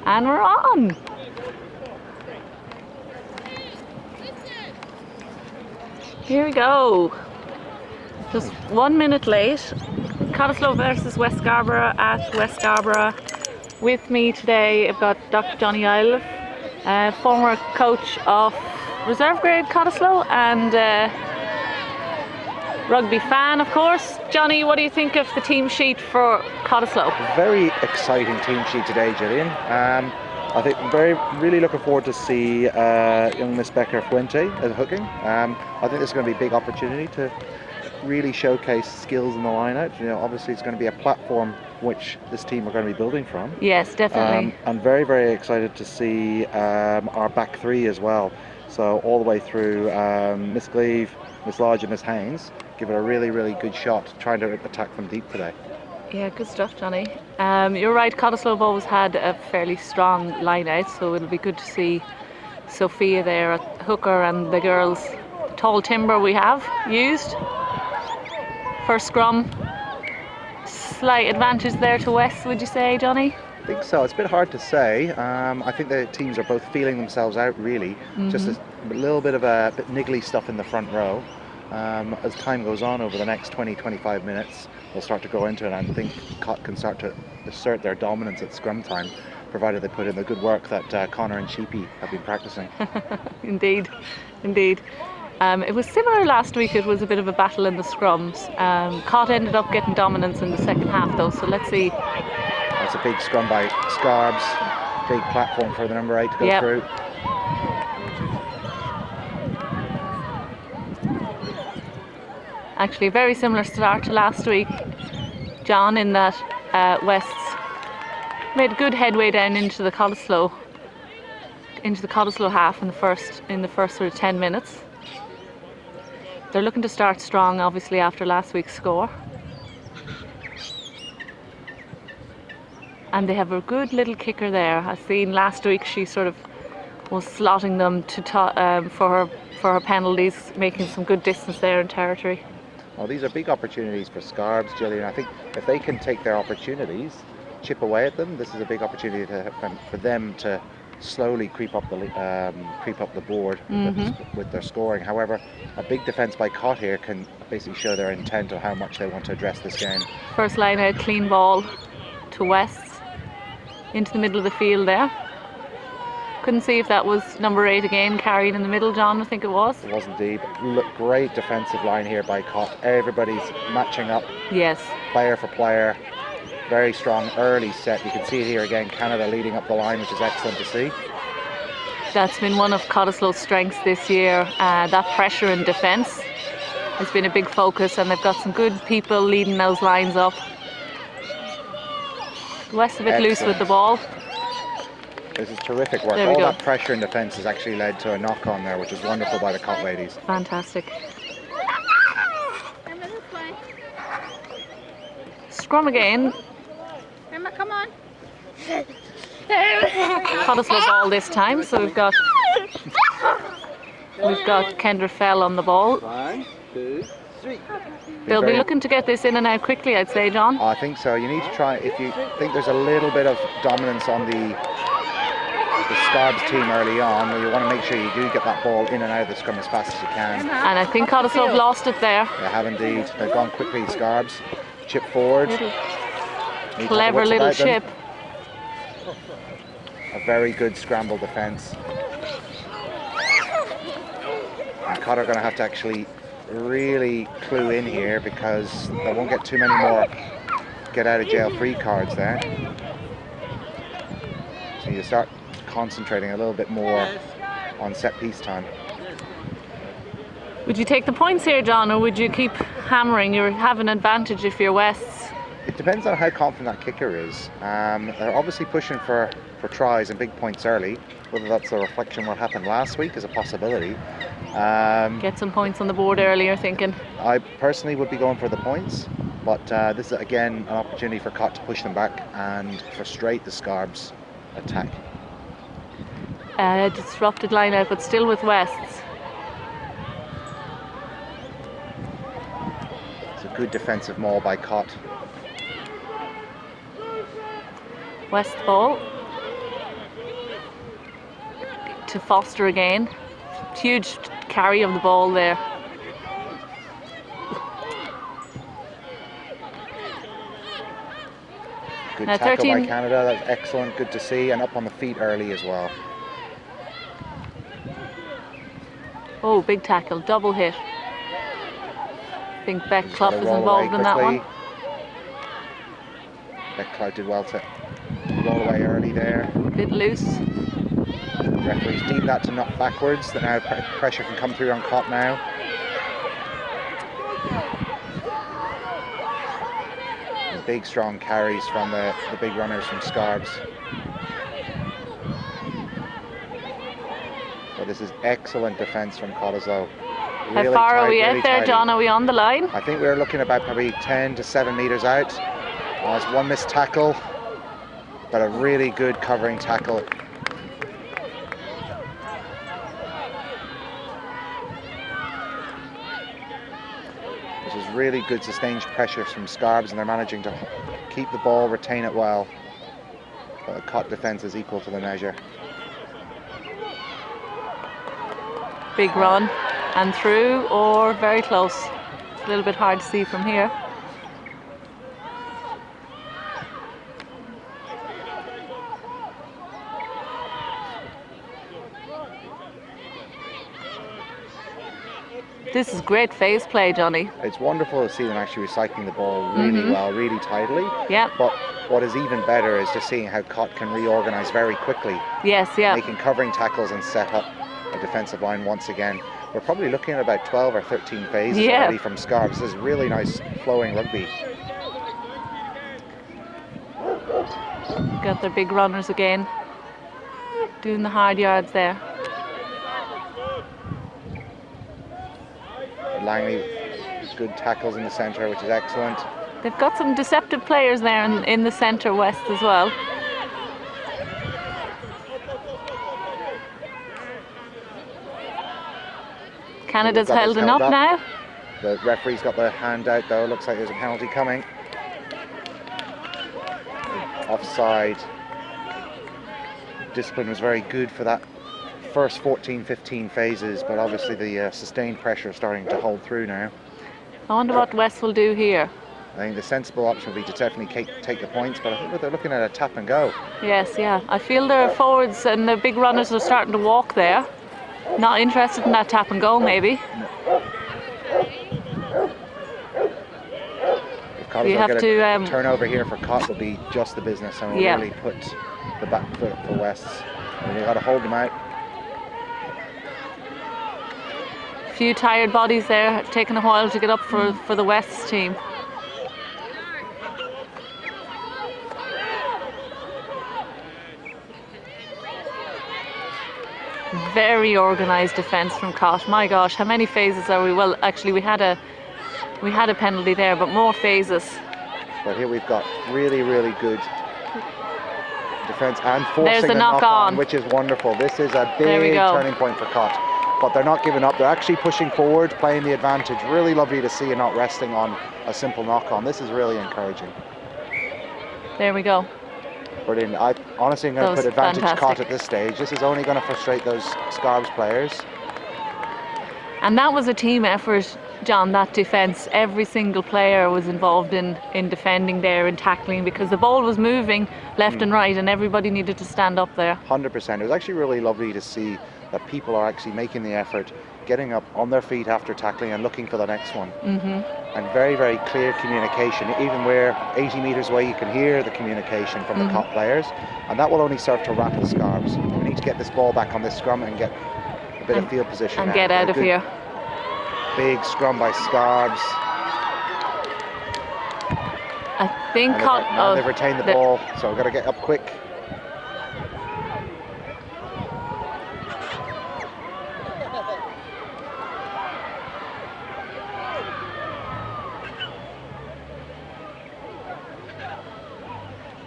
And we're on. Here we go. Just 1 minute late. Cottesloe versus West Scarborough at West Scarborough. With me today, I've got Dr. Johnny Iliff, former coach of reserve grade Cottesloe and rugby fan, of course. Johnny, what do you think of the team sheet for Cottesloe? Very exciting team sheet today, Gillian. I think really looking forward to see young Miss Becca Fuente as hooking. I think this is going to be a big opportunity to really showcase skills in the line-out. You know, obviously it's going to be a platform which this team are going to be building from. Yes, definitely. I'm very, very excited to see our back three as well. So all the way through Miss Gleave, Miss Lodge and Miss Haynes, give it a really, really good shot trying to attack from deep today. Yeah, good stuff, Johnny. You're right, Cottesloe have always had a fairly strong line-out, so it'll be good to see Sophia there at hooker and the girls, the tall timber we have used. First scrum, slight advantage there to West, would you say, Johnny? I think so. It's a bit hard to say. I think the teams are both feeling themselves out, really. Just a little bit of a bit niggly stuff in the front row. As time goes on over the next 20-25 minutes, they'll start to go into it, and I think Cott can start to assert their dominance at scrum time, provided they put in the good work that Connor and Sheepy have been practicing. Indeed, indeed. It was similar last week. It was a bit of a battle in the scrums. Cott ended up getting dominance in the second half though, so let's see. That's a big scrum by Scarbs, big platform for the number 8 to go through. Actually, a very similar start to last week, John, in that West's made good headway down into the Cottesloe half in the first sort of 10 minutes. They're looking to start strong, obviously, after last week's score. And they have a good little kicker there. I seen last week she sort of was slotting them to for her penalties, making some good distance there in territory. Well, these are big opportunities for Scarbs, Gillian. I think if they can take their opportunities, chip away at them, this is a big opportunity for them to slowly creep up the board with their scoring. However, a big defence by Cott here can basically show their intent of how much they want to address this game. First line out, clean ball to West, into the middle of the field there. Couldn't see if that was number 8 again, carried in the middle, John, I think it was. It was indeed. Look, great defensive line here by Cott. Everybody's matching up. Yes. Player for player. Very strong early set. You can see it here again, Canada leading up the line, which is excellent to see. That's been one of Cottesloe's strengths this year. That pressure in defence has been a big focus, and they've got some good people leading those lines up. West a bit loose with the ball. This is terrific work. All that pressure in defence has actually led to a knock-on there, which is wonderful by the Cott ladies. Fantastic. Scrum again. Emma, come on. Cottesloe ball this time, so we've got Kendra Fell on the ball. 1, 2, 3. They'll be looking to get this in and out quickly, I'd say, John. I think so. You need to try, if you think there's a little bit of dominance on the Scarbs team early on, well, you want to make sure you do get that ball in and out of the scrum as fast as you can. And I think Cottesloe have lost it there. They have indeed. They've gone quickly, Scarbs. Chip forward. Clever little chip. A very good scramble defence. And Cott are going to have to actually really clue in here, because they won't get too many more get out of jail free cards there. So you start concentrating a little bit more on set piece time. Would you take the points here, John, or would you keep hammering? You have an advantage if you're Wests. It depends on how confident that kicker is. They're obviously pushing for tries and big points early. Whether that's a reflection of what happened last week is a possibility. Get some points on the board early, you're thinking? I personally would be going for the points, but this is again an opportunity for Cott to push them back and frustrate the Scarbs attack. Disrupted line out, but still with Wests. It's a good defensive maul by Cott. West ball. to Foster again. Huge carry of the ball there. Good Now tackle 13 by Canada, that's excellent, good to see, and up on the feet early as well. Oh, big tackle, double hit. I think Beck Just Clough gotta is roll involved away in that one. quickly. Beck Clough did well to roll away early there. Bit loose. Referees deemed that to knock backwards, that now pressure can come through on Cott now. Big strong carries from the big runners from Scarbs. But this is excellent defence from Cott as well. How far are we out there, John? Are we on the line? I think we're looking about probably 10 to 7 metres out. It's one missed tackle, but a really good covering tackle. This is really good sustained pressure from Scarbs, and they're managing to keep the ball, retain it well. But the Cott defence is equal to the measure. Big run and through, or very close. It's a little bit hard to see from here. This is great phase play, Johnny. It's wonderful to see them actually recycling the ball really well, really tidily. Yeah. But what is even better is just seeing how Cott can reorganise very quickly. Yes, yeah. Making covering tackles and set up a defensive line once again. We're probably looking at about 12 or 13 phases already from Scarbs. This is really nice flowing rugby. Got their big runners again. Doing the hard yards there. Langley, good tackles in the centre, which is excellent. They've got some deceptive players there in the centre west as well. Canada's held up now. The referee's got the hand out though. Looks like there's a penalty coming. Offside. Discipline was very good for that first 14-15 phases, but obviously the sustained pressure is starting to hold through now. I wonder what West will do here. I think the sensible option would be to definitely take the points, but I think they're looking at a tap and go. Yes, yeah. I feel their forwards and the big runners are starting to walk there. Not interested in that tap and go, maybe. If Cott You have get to a turnover here for Cott, will be just the business, and will really put the back foot for Wests. And they've got to hold them out. Few tired bodies there, taking a while to get up for the West's team. Very organised defence from Cott. My gosh, how many phases are we? Well, actually, we had a penalty there, but more phases. But here we've got really, really good defence and forcing There's the a knock on, on, which is wonderful. This is a big turning point for Cott. But they're not giving up. They're actually pushing forward, playing the advantage. Really lovely to see, and not resting on a simple knock on. This is really encouraging. There we go. Brilliant. I honestly am going to put advantage Cott at this stage. This is only going to frustrate those Scarbs players. And that was a team effort, John, that defence. Every single player was involved in defending there and tackling, because the ball was moving left and right, and everybody needed to stand up there. 100%. It was actually really lovely to see that people are actually making the effort, getting up on their feet after tackling and looking for the next one. And very, very clear communication. Even where 80 metres away, you can hear the communication from the Cott players, and that will only serve to rattle the Scarbs. We need to get this ball back on this scrum and get a bit of field position and get out of here. Big scrum by Scarbs. I think Cott. They've retained the ball, so we've got to get up quick.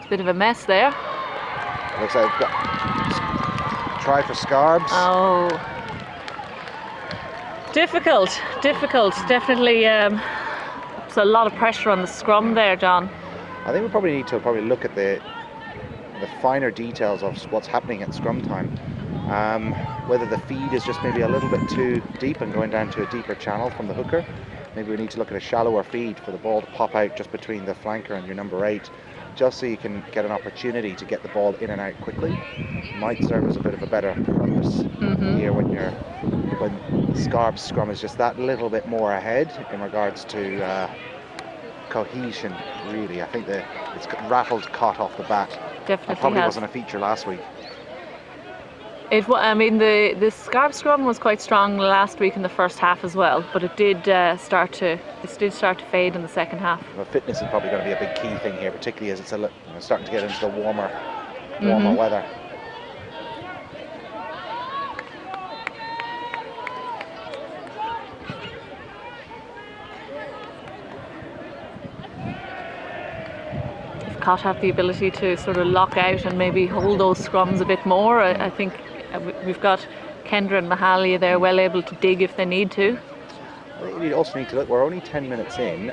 Bit of a mess there. Looks like we've got try for Scarbs. Oh, difficult. Definitely, it's a lot of pressure on the scrum there, John. I think we probably need to look at the finer details of what's happening at scrum time. Whether the feed is just maybe a little bit too deep and going down to a deeper channel from the hooker. Maybe we need to look at a shallower feed for the ball to pop out just between the flanker and your number 8, just so you can get an opportunity to get the ball in and out quickly. Might serve as a bit of a better purpose here when the Scarbs scrum is just that little bit more ahead in regards to cohesion, really. I think it's rattled Cott off the bat. Definitely That probably has. wasn't a feature last week. I mean, the Scarf scrum was quite strong last week in the first half as well, but it did start to fade in the second half. Well, fitness is probably going to be a big key thing here, particularly as it's starting to get into the warmer weather. If Cott have the ability to sort of lock out and maybe hold those scrums a bit more, I think we've got Kendra and Mahalia there well able to dig if they need to. You also need to look, we're only 10 minutes in.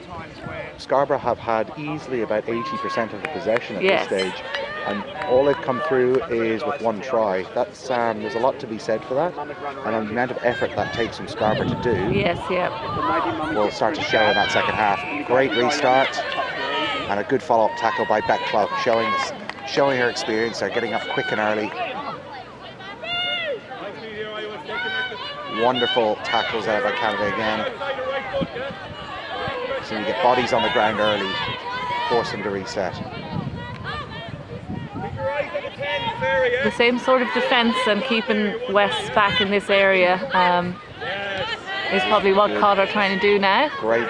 Scarborough have had easily about 80% of the possession at this stage, and all they've come through is with one try. That's there's a lot to be said for that, and the amount of effort that takes from Scarborough to do. Yes, yeah. Will start to show in that second half. Great restart, and a good follow-up tackle by Becklow, showing her experience there, getting up quick and early. Wonderful tackles there by Canada again. So you get bodies on the ground early, force them to reset. The same sort of defence and keeping West back in this area is probably what Cott are trying to do now. Great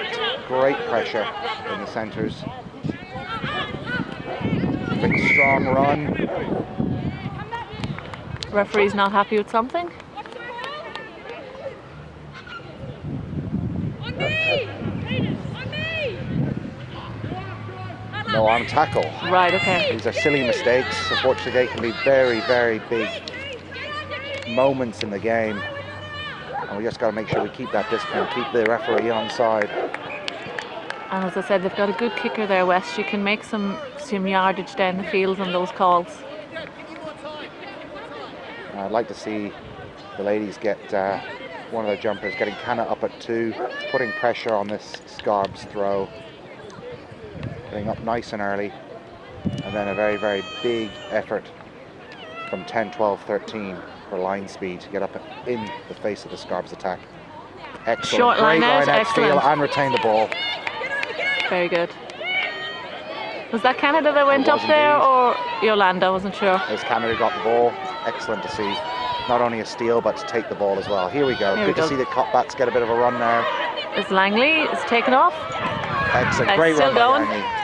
pressure in the centres. Big strong run. Referee's not happy with something. No arm tackle. Right, okay. These are silly mistakes. Unfortunately, they can be very, very big moments in the game. And we just got to make sure we keep that discipline, keep the referee on side. And as I said, they've got a good kicker there, West. You can make some yardage down the field on those calls. I'd like to see the ladies get one of their jumpers, getting Canna up at 2, putting pressure on this Scarbs throw. Getting up nice and early, and then a very, very big effort from 10, 12, 13 for line speed to get up in the face of the Scarbs attack. Excellent. Short Great line out, steal excellent. and retain the ball. Very good. Was that Canada that went up there, or Yolanda? I wasn't sure. As Canada got the ball, excellent to see. Not only a steal, but to take the ball as well. Here we go. Good to see the Cott bats get a bit of a run now. As Langley is taken off. Excellent. Great run by going. Langley.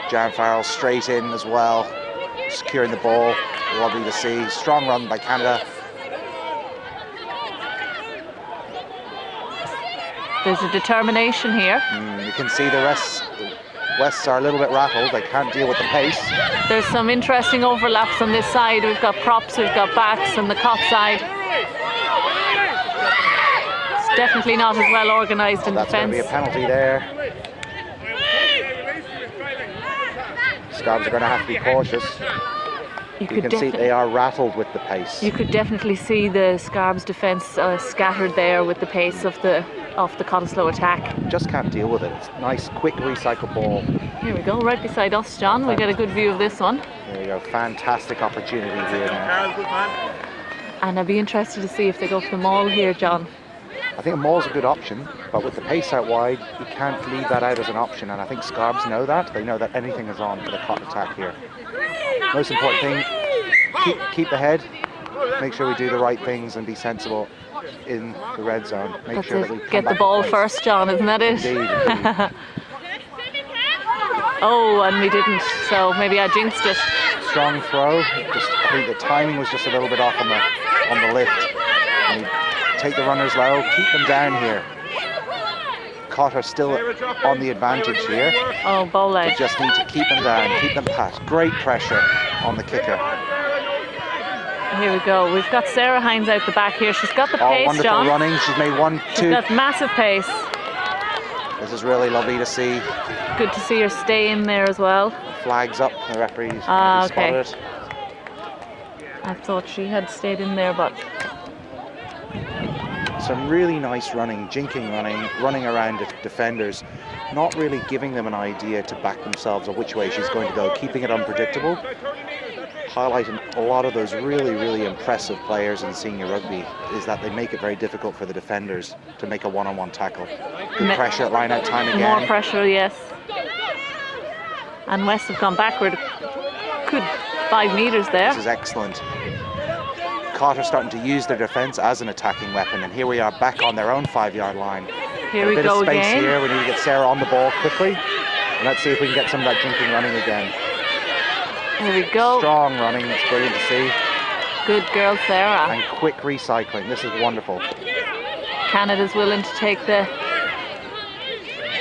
Jan Farrell straight in as well, securing the ball. Lovely to see. Strong run by Canada. There's a determination here. You can see the Wests are a little bit rattled. They can't deal with the pace. There's some interesting overlaps on this side. We've got props, we've got backs on the Cott side. It's definitely not as well organised in That's defence. going to be a penalty there. Scarbs are going to have to be cautious. You can see they are rattled with the pace. You could definitely see the Scarbs defence scattered there with the pace of the Cottesloe attack. Just can't deal with it. It's nice, quick recycle ball. Here we go, right beside us, John. We get a good view of this one. There you go, fantastic opportunity here now. And I'd be interested to see if they go for the maul here, John. I think a maul's a good option, but with the pace out wide, you can't leave that out as an option, and I think Scarbs know that. They know that anything is on for the Cott attack here. Most important thing, keep the head, make sure we do the right things and be sensible in the red zone. Make sure that we get the ball first, John, isn't that it? Indeed. Oh, and we didn't, so maybe I jinxed it. Strong throw. I think the timing was just a little bit off on the lift. And you take the runners low, keep them down here. Cott are still on the advantage here. Oh, ball out. They just need to keep them down, keep them pat. Great pressure on the kicker. Here we go. We've got Sarah Hines out the back here. She's got the pace, wonderful John. running. She's made 1, 2. She's got massive pace. This is really lovely to see. Good to see her stay in there as well. Flags up. The referees okay. spotted it. I thought she had stayed in there, but Some really nice running, jinking running around defenders, not really giving them an idea to back themselves or which way she's going to go, keeping it unpredictable. Highlighting a lot of those really, really impressive players in senior rugby is that they make it very difficult for the defenders to make a one-on-one tackle. Good pressure at line-out time again. more pressure, yes. And West have gone backward. Good 5 metres there. This is excellent. Cott are starting to use their defence as an attacking weapon, and here we are back on their own 5-yard line. Here we a bit go of space again. here. We need to get Sarah on the ball quickly. And let's see if we can get some of that jinking running again. Here we go. Strong running, it's brilliant to see. Good girl, Sarah. And quick recycling, this is wonderful. Canada's willing to take it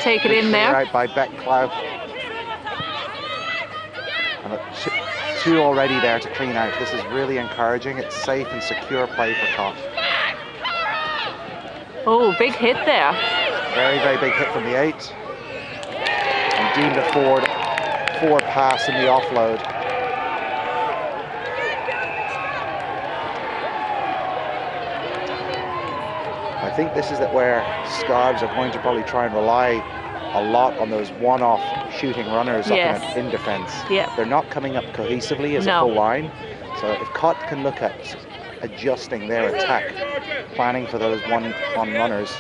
in Clear there. out by Beck Clough. And two already there to clean out. This is really encouraging. It's safe and secure play for Cott. Oh, big hit there. Very, very big hit from the 8. And deemed a forward pass in the offload. I think this is where Scarves are going to probably try and rely a lot on those one-off shooting runners Yes. up in defence. Yeah. They're not coming up cohesively as a No. full line. So if Cott can look at adjusting their attack, planning for those one runners,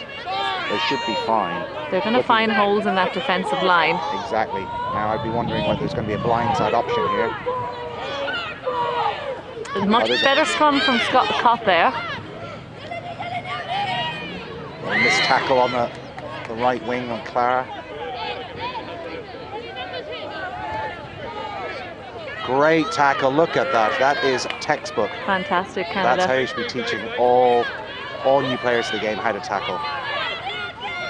they should be fine. They're going to find holes in that defensive line. Exactly. Now I'd be wondering whether there's going to be a blindside option here. A much better scrum from Scott Cott there. And this tackle on the right wing on Clara. Great tackle, look at that. That is textbook. Fantastic, That's Canada. how you should be teaching all new players to the game how to tackle.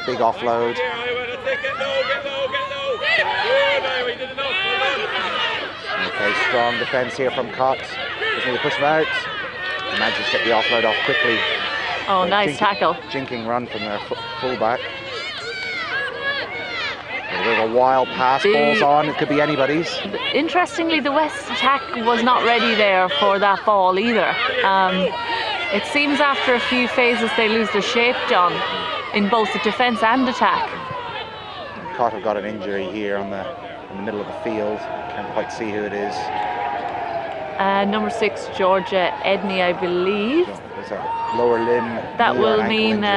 Big offload. Okay, strong defence here from Cott. Just need to push him out. And manages to get the offload off quickly. Oh, nice tackle. Jinking run from their fullback. A bit of a wild pass, ball's on, it could be anybody's. Interestingly, the West attack was not ready there for that ball either. It seems after a few phases they lose their shape, John, in both the defence and attack. Cott have got an injury here in the middle of the field. Can't quite see who it is. Number 6, Georgia Edney, I believe. There's a lower limb. That knee or will an ankle mean injury.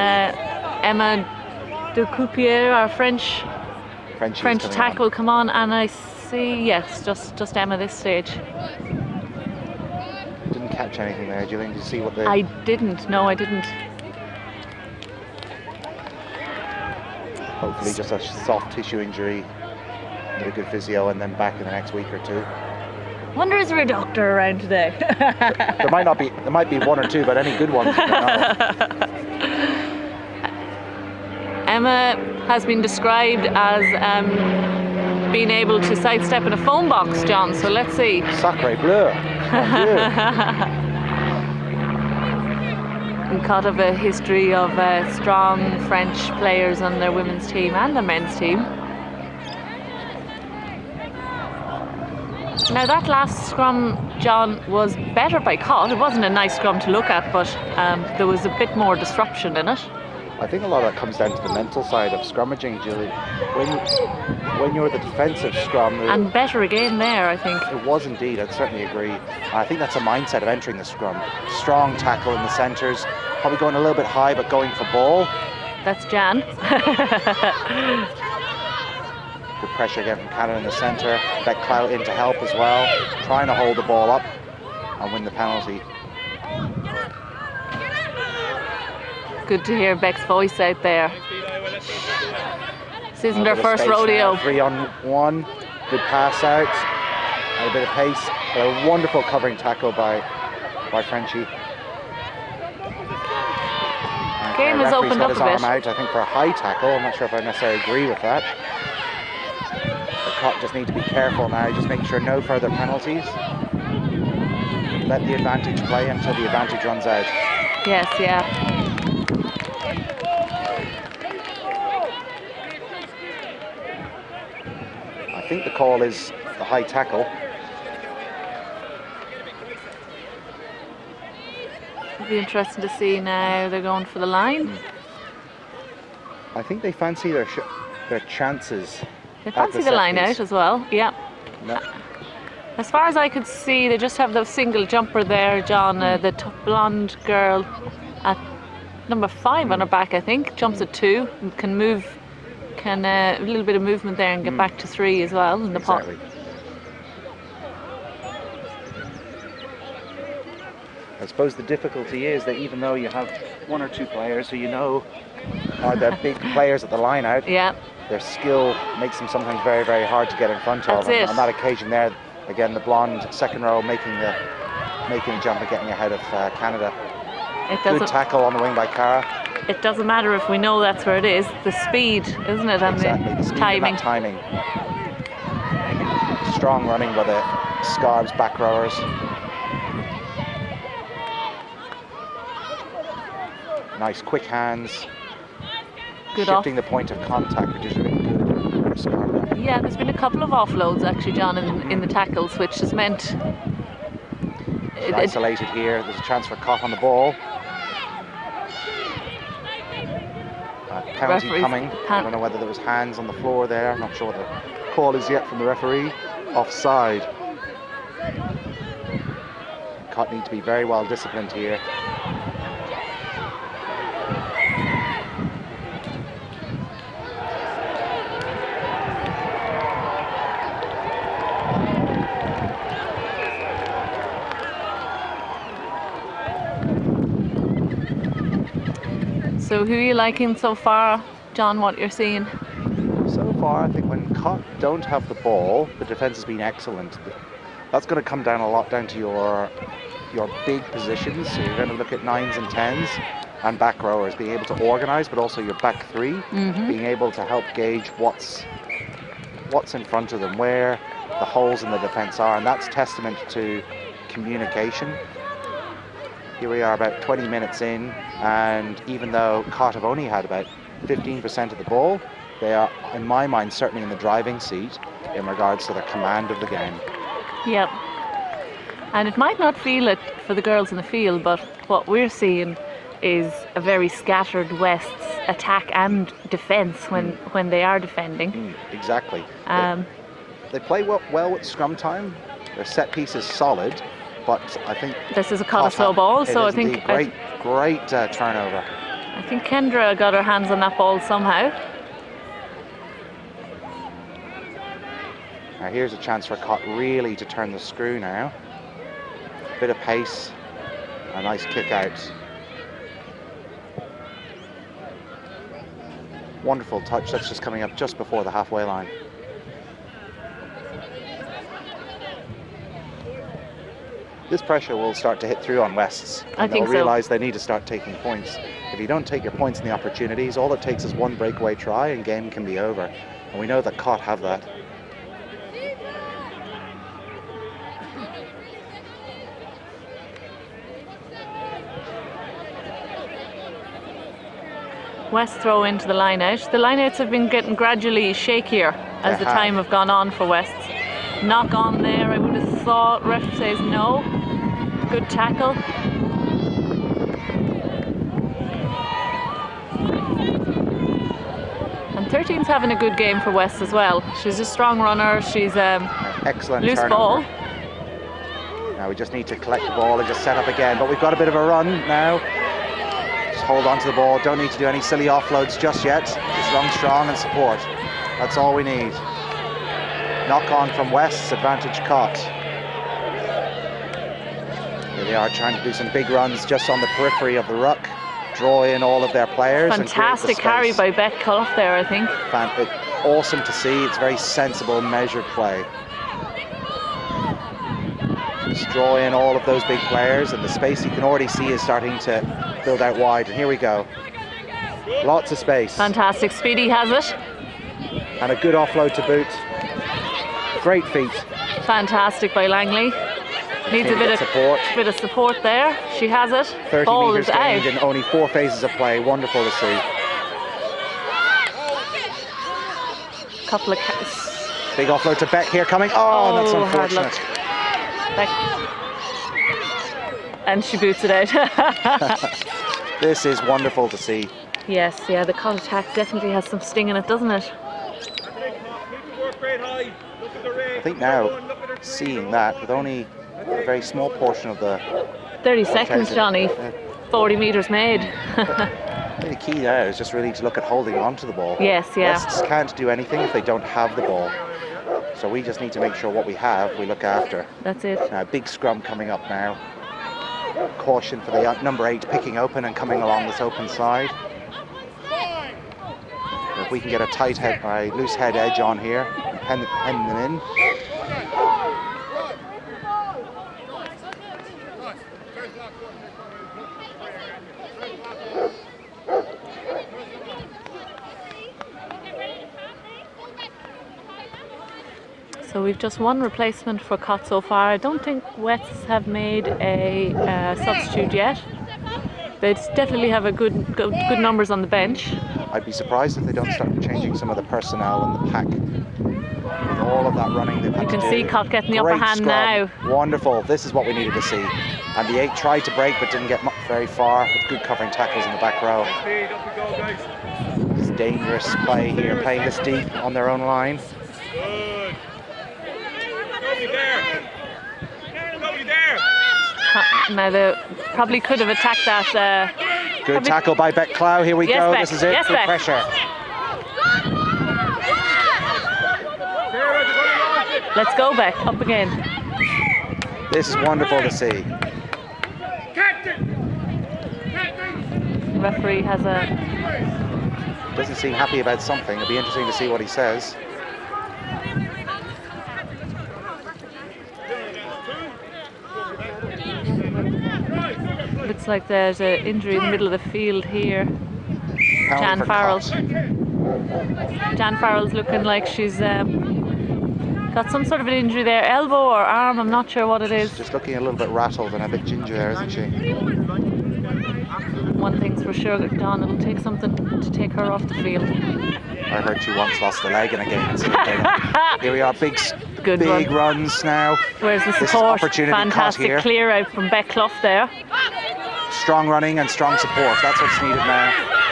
Emma de Coupier, our French Frenchie's coming attack on. will come on, and I see, yes, just Emma this stage. Didn't catch anything there, Gillian. Did you see what the... I didn't, no, I didn't. Hopefully just a soft tissue injury with a good physio and then back in the next week or two. Wonder is there a doctor around today? There might be one or two, but any good ones? I don't know. Emma has been described as being able to sidestep in a phone box, John, so let's see. Sacré bleu. Mon Dieu. And Cott have a history of strong French players on their women's team and the men's team. Now that last scrum, John, was better by Cott. It wasn't a nice scrum to look at, but there was a bit more disruption in it. I think a lot of that comes down to the mental side of scrummaging, Julie. When you're the defensive scrum, And better again there, I think. it was indeed, I'd certainly agree. I think that's a mindset of entering the scrum. Strong tackle in the centres, probably going a little bit high, but going for ball. That's Jan. Good pressure again from Canada in the centre. Beck Clout in to help as well, trying to hold the ball up and win the penalty. Good to hear Beck's voice out there. This isn't her first rodeo. 3-on-1, good pass out, and a bit of pace, but a wonderful covering tackle by Frenchie. Game has opened up a Referee's got his bit. arm out, I think, for a high tackle. I'm not sure if I necessarily agree with that. The Cott just need to be careful now, just make sure no further penalties. Let the advantage play until the advantage runs out. Yes, yeah. I think the call is the high tackle. It'll be interesting to see now. They're going for the line. I think they fancy their chances. They at fancy the set line piece. out as well. Yeah. No, As far as I could see, they just have the single jumper there, John. The blonde girl at number 5 on her back, I think, jumps at 2 and can move. A little bit of movement there and get back to 3 as well in the exactly. pot. I suppose the difficulty is that even though you have 1 or 2 players who you know are the big players at the line out, Yeah, their skill makes them sometimes very, very hard to get in front of. That's it. And on that occasion there, again, the blonde second row making the jump and getting ahead of Canada. it Good doesn't. tackle on the wing by Cara. It doesn't matter if we know that's where it is. The speed, isn't it, and Exactly, the speed timing. and that timing. Strong running by the Scarves back rowers. Nice quick hands. Good Shifting the point of contact, which is really good for Scarborough. Yeah, there's been a couple of offloads actually, John, in the tackles, which has meant Isolated here. There's a chance for Cott on the ball. Penalty Referee's coming. I don't know whether there was hands on the floor there. I'm not sure what the call is yet from the referee. Offside. Cott need to be very well disciplined here. So who are you liking so far, John, what you're seeing? So far, I think when Cott don't have the ball, the defence has been excellent. That's going to come down a lot down to your big positions. So you're going to look at 9s and 10s and back rowers being able to organise, but also your back 3 being able to help gauge what's in front of them, where the holes in the defence are, and that's testament to communication. Here we are about 20 minutes in, and even though Cott have only had about 15% of the ball, they are, in my mind, certainly in the driving seat in regards to their command of the game. Yep. And it might not feel it for the girls in the field, but what we're seeing is a very scattered West's attack and defence when they are defending. Exactly. They play well with scrum time. Their set piece is solid, but I think this is a Cott slow ball, so I think great turnover. I think Kendra got her hands on that ball somehow. Now here's a chance for Cott really to turn the screw now. Bit of pace, a nice kick out. Wonderful touch, that's just coming up just before the halfway line. This pressure will start to hit through on Wests. I think so. They'll realise they need to start taking points. If you don't take your points in the opportunities, all it takes is one breakaway try and game can be over. And we know that Cott have that. West throw into the line out. The line outs have been getting gradually shakier as the time have gone on for West. Knock on there, I would have thought. Ref says no. Good tackle. And 13's having a good game for West as well. She's a strong runner. She's excellent loose turnover. ball. Now we just need to collect the ball and just set up again. But we've got a bit of a run now. Just hold on to the ball. Don't need to do any silly offloads just yet. Just run strong and support. That's all we need. Knock on from West's advantage Cott. Here they are trying to do some big runs just on the periphery of the ruck. Draw in all of their players. Fantastic carry by Beck Cuff there, I think. Awesome to see. It's very sensible, measured play. Just draw in all of those big players, and the space you can already see is starting to build out wide. And here we go. Lots of space. Fantastic. Speedy has it. And a good offload to boot. Great feet. Fantastic by Langley. Needs a bit of support there. She has it. 30 Ball metres is out. gained in only 4 phases of play. Wonderful to see. Couple of big offload to Beck here coming. Oh, that's hard unfortunate. luck. Beck. And she boots it out. This is wonderful to see. Yes, yeah, the Cott attack definitely has some sting in it, doesn't it? I think now, seeing that, with only a very small portion of the 30 seconds, Johnny. 40 metres made. I think the key now is just really to look at holding on to the ball. Yes, yeah. Wests can't do anything if they don't have the ball. So we just need to make sure what we have, we look after. That's it. Big scrum coming up now. Caution for the number 8 picking open and coming along this open side. If we can get a tight head, loose head edge on here, pen them in. So we've just one replacement for Cott so far. I don't think Wets have made a substitute yet. They definitely have a good numbers on the bench. I'd be surprised if they don't start changing some of the personnel in the pack. With all of that running they've had You to can do. see Cott getting the upper Great hand scrum. now. Wonderful. This is what we needed to see. And the 8 tried to break but didn't get very far with good covering tackles in the back row. It's dangerous play here, playing this deep on their own line. Now they probably could have attacked that. Good tackle by Beck Clow. Here we Yes, go. Beck. This is it. Yes, Good Beck. pressure. Let's go back up again. This is wonderful to see. The referee has a. Doesn't seem happy about something. It'll be interesting to see what he says. Looks like there's an injury in the middle of the field here. Penalty Jan for Farrell. Cott. Jan Farrell's looking like she's got some sort of an injury there, elbow or arm, I'm not sure what it is. Just looking a little bit rattled and a bit ginger there, isn't she? One thing's for sure, Dawn, it'll take something to take her off the field. I heard she once lost a leg in a game. Here we are, big Good runs now. Where's the This is support? opportunity Cott Fantastic here. clear out from Beck Clough there. Strong running and strong support. That's what's needed now.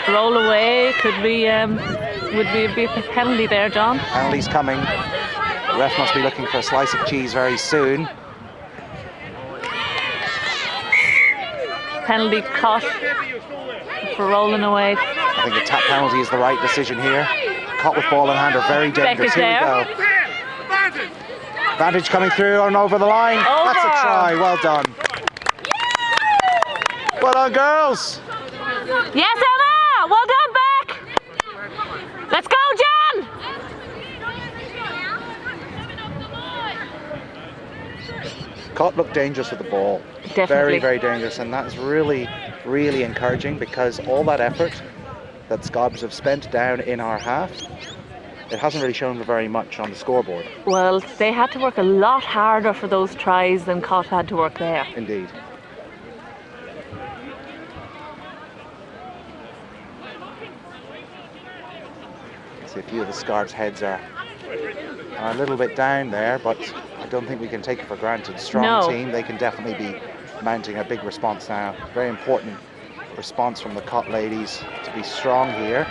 Roll away, could be would be a big penalty there, John. Penalty's coming. The ref must be looking for a slice of cheese very soon. Penalty Cott for rolling away. I think a tap penalty is the right decision here. Caught with ball in hand are very dangerous. Beck is Here we there. go. Advantage coming through and over the line. Over. That's a try. Well done. Well done, girls. Yes, Emma! Well done, Beck! Let's go, John! Cott looked dangerous with the ball. Definitely. Very, very dangerous. And that's really, really encouraging because all that effort that Scobs have spent down in our half, it hasn't really shown very much on the scoreboard. Well, they had to work a lot harder for those tries than Cott had to work there. Indeed. See, a few of the Scarves' heads are a little bit down there, but I don't think we can take it for granted. Strong No. team, they can definitely be mounting a big response now. Very important response from the Cott ladies to be strong here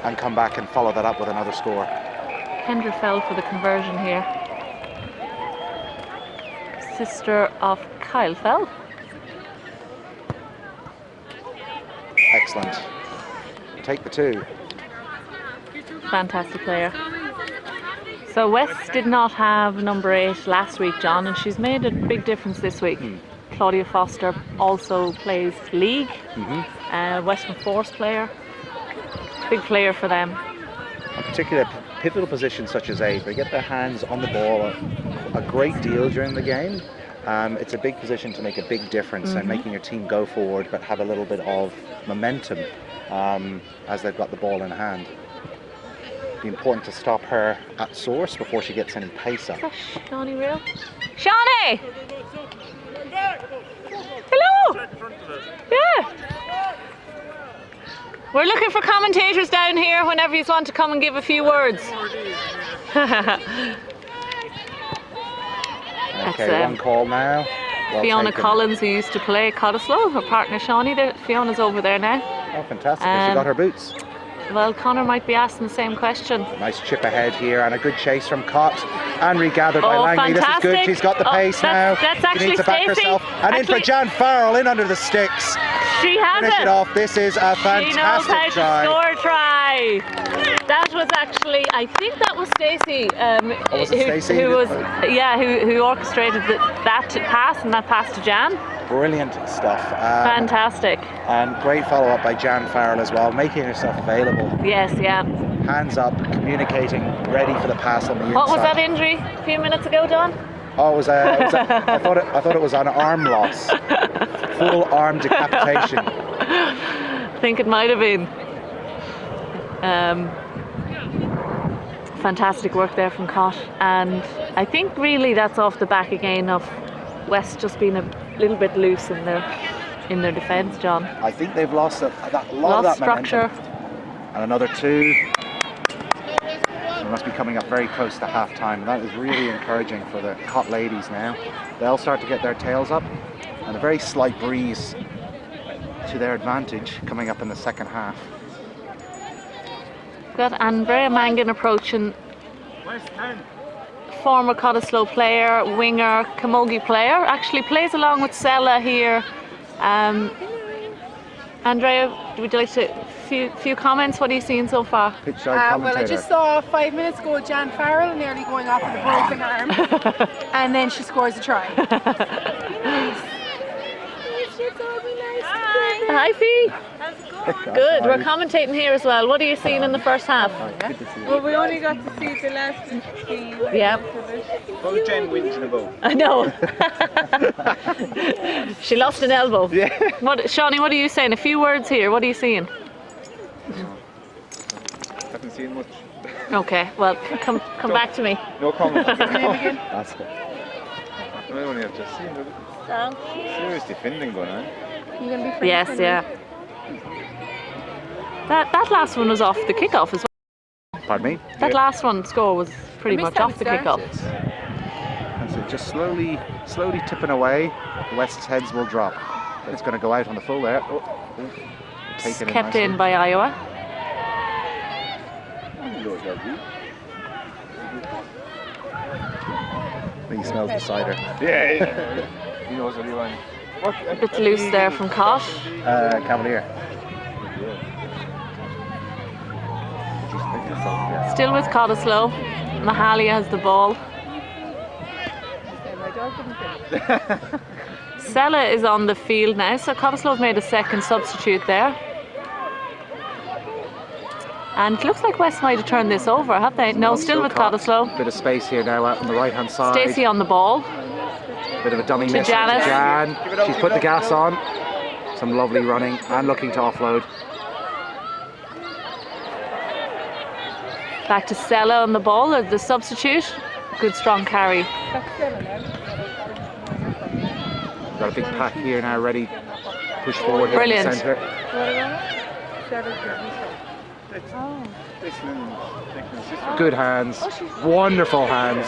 and come back and follow that up with another score. Kendra fell for the conversion here. Sister of Kyle fell. Excellent. Take the 2. Fantastic player. So West did not have number 8 last week, John, and she's made a big difference this week. Claudia Foster also plays league, Western Force player. Big player for them. A particular pivotal position such as 8, they get their hands on the ball a great deal during the game. It's a big position to make a big difference and making your team go forward but have a little bit of momentum as they've got the ball in hand. It'd be important to stop her at source before she gets any pace up. Is that Shawnee real? Shawnee! Hello! Yeah! We're looking for commentators down here whenever you want to come and give a few words. Okay, one call now. Well Fiona taken. Collins, who used to play Cottesloe, her partner Shawnee. Fiona's over there now. Oh, fantastic. Has she got her boots? Well, Connor might be asking the same question. Nice chip ahead here and a good chase from Cott and regathered by Oh, Langley. fantastic. This is good. She's got the pace now. That's She actually needs to back Stacey. herself. And in for Jan Farrell, in under the sticks. She has Finish it off. This is a She knows how fantastic try. to score a try. That was actually, I think that was Stacey, was it Stacey? who orchestrated that pass and that pass to Jan. Brilliant stuff. Fantastic. And great follow-up by Jan Farrell as well, making herself available. Yes, yeah. Hands up, communicating, ready for the pass on the inside. What was that injury a few minutes ago, Don? Oh, I thought it was an arm loss. Full arm decapitation. I think it might have been. Fantastic work there from Cott, and I think really that's off the back again of West just being a little bit loose in their defence, John. I think they've lost a lot Lost of that structure. momentum. And another two. We must be coming up very close to half time. That is really encouraging for the Cott ladies now. They'll start to get their tails up, and a very slight breeze to their advantage coming up in the second half. Got Andrea Mangan approaching, former Cottesloe player, winger, camogie player, actually plays along with Sella here. Andrea, would you like to few comments? What are you seeing so far? Pitch side commentator. Well, I just saw 5 minutes ago Jan Farrell nearly going off with a broken arm, and then she scores a try. Hi, Fee. Good. We're commentating here as well. What are you seeing in the first half? Good to see you. Well, we only got to see the last 15. Yeah. What was Jen whinging about? I know. She lost an elbow. Yeah. Shawnee, what are you saying? A few words here. What are you seeing? Haven't seen much. Okay. Well, come back to me. No comment. That's it. I only have just seen serious defending going on. You're gonna be friends Yes. with me? Yeah. That last one was off the kickoff as well. Pardon me? That last one score was pretty I much missed off the that kickoff. And so just slowly tipping away, West's heads will drop. It's going to go out on the full there. Taken Kept nicely. in by Iowa. He smells the cider. Yeah. He knows what he wants. A bit loose there from Cott. Cavalier. Still with Cottesloe. Mahalia has the ball. Sella is on the field now, so Cottesloe's made a second substitute there. And it looks like West might have turned this over, have they? No, still with Cott. Cottesloe. Bit of space here now out on the right hand side. Stacey on the ball. Bit of a dummy To miss Janice. to Jan. She's put the gas on. Some lovely running and looking to offload. Back to Sella on the ball, the substitute. Good strong carry. Got a big pack here now ready. Push forward here Brilliant. in the centre. Good hands. Wonderful hands.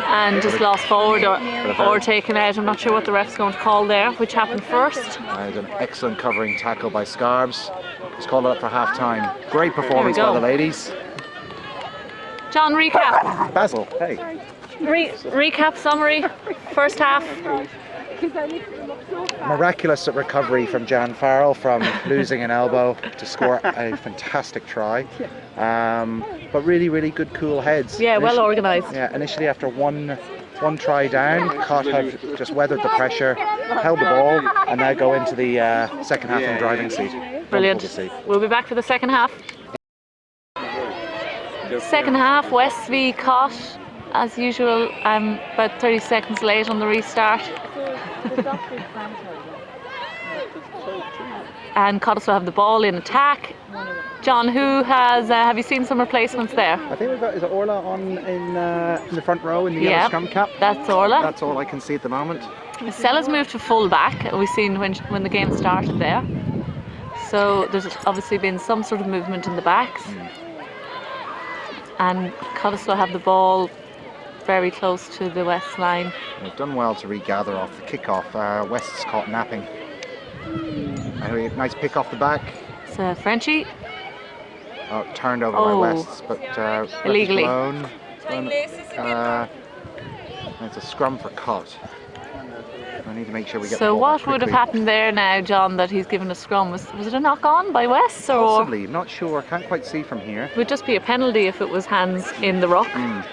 And just lost forward or taken out. I'm not sure what the ref's going to call there. Which happened first? And an excellent covering tackle by Scarbs. Let's call it up for half time. Great performance There we by go. the ladies. John, recap. Basil, hey. Recap summary. First half. Miraculous recovery from Jan Farrell from losing an elbow to score a fantastic try. But really, really good cool heads. Yeah, well organised. Yeah, initially after one try down, Cott have just weathered the pressure, held the ball, and now go into the second half in driving seat. Brilliant. Wonderful to see. We'll be back for the second half. Second half, West v Cott, as usual. I'm about 30 seconds late on the restart. And Cottesloe have the ball in attack. John, who has? Have you seen some replacements there? I think we've got, is it Orla on in the front row in the Yeah. yellow scrum cap? That's Orla. That's all I can see at the moment. Sella's moved to full back. We've seen when the game started there. So there's obviously been some sort of movement in the backs. And Cottesloe have the ball very close to the West line. They've done well to regather off the kickoff. West's caught napping. Nice pick off the back. It's a Frenchie. Oh, turned over by West's, but illegally. It's a scrum for Cott. I need to make sure we get the So ball what back would have quickly. happened there now, John, that he's given a scrum? Was it a knock on by West, or Possibly, not sure. Can't quite see from here. would just be a penalty if it was hands in the ruck?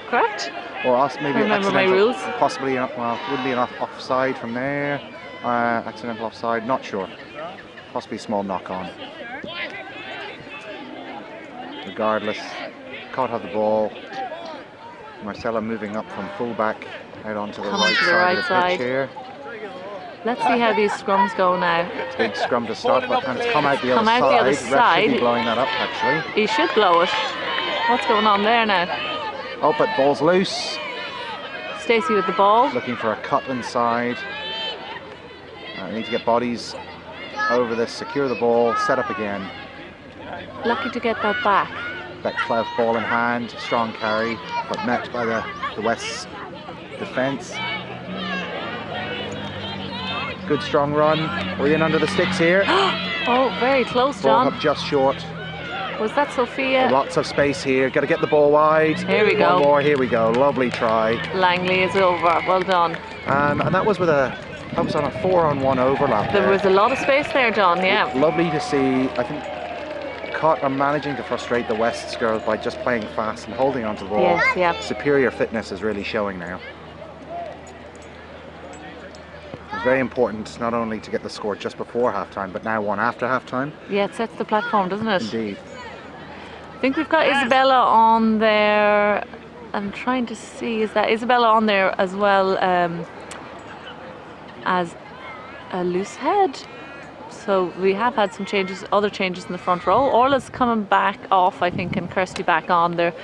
Correct? Or us, maybe an Remember my accidental. rules. Possibly, well, wouldn't be an offside from there. Accidental offside, not sure. Possibly a small knock on. Regardless, Cott have the ball. Marcella moving up from fullback out onto the right side of the pitch here. Let's see how these scrums go now. Big scrum to start, but and it's come out the other Come out the other side. Ref should be side. blowing that up actually. He should blow it. What's going on there now? Oh, but ball's loose. Stacey with the ball. Looking for a cut inside. Need to get bodies over this, secure the ball, set up again. Lucky to get that back. Beckclef ball in hand, strong carry, but met by the West's defence. Good strong run. We're in under the sticks here. Oh, very close, Ball John. up just short. Was that Sophia? Lots of space here. Got to get the ball wide. Here we go. One more. Here we go. Lovely try. Langley is over. Well done. And that was on a 4-on-1 overlap. There was a lot of space there, John. Yeah. Lovely to see. I think Cott are managing to frustrate the West's girls by just playing fast and holding onto the ball. Yes, yeah. Superior fitness is really showing now. It's very important not only to get the score just before halftime, but now one after halftime. Yeah, it sets the platform, doesn't it? Indeed. I think we've got Isabella on there. I'm trying to see, is that Isabella on there as well as a loose head? So we have had some changes, other changes in the front row. Orla's coming back off, I think, and Kirsty back on. They're